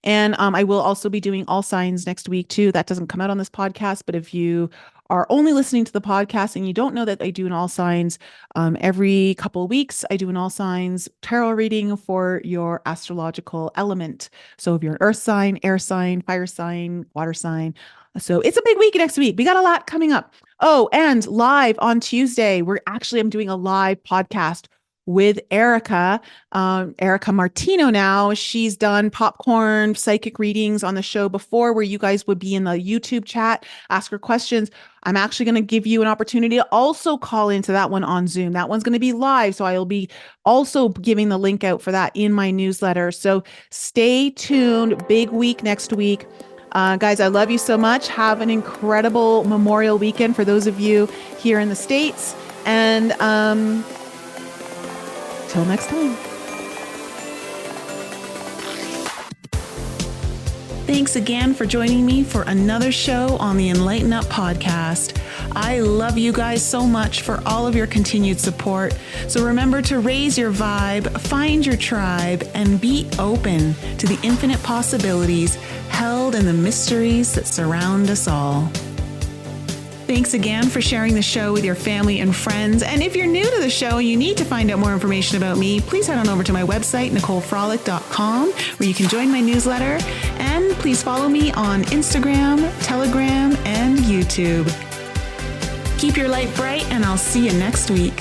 And I will also be doing All Signs next week too. That doesn't come out on this podcast, but if you are only listening to the podcast and you don't know that I do an All Signs, every couple of weeks, I do an All Signs tarot reading for your astrological element. So if you're an earth sign, air sign, fire sign, water sign. So it's a big week next week. We got a lot coming up. Oh, and live on Tuesday, I'm doing a live podcast with Erica Martino now. She's done popcorn psychic readings on the show before, where you guys would be in the YouTube chat, ask her questions. I'm actually going to give you an opportunity to also call into that one on Zoom. That one's going to be live. So I'll be also giving the link out for that in my newsletter. So stay tuned. Big week next week. Guys, I love you so much. Have an incredible Memorial weekend for those of you here in the States. And, till next time. Thanks again for joining me for another show on the Enlighten Up podcast. I love you guys so much for all of your continued support. So remember to raise your vibe, find your tribe, and be open to the infinite possibilities held in the mysteries that surround us all. Thanks again for sharing the show with your family and friends. And if you're new to the show and you need to find out more information about me, please head on over to my website, NicoleFrolick.com, where you can join my newsletter. And please follow me on Instagram, Telegram, and YouTube. Keep your light bright, and I'll see you next week.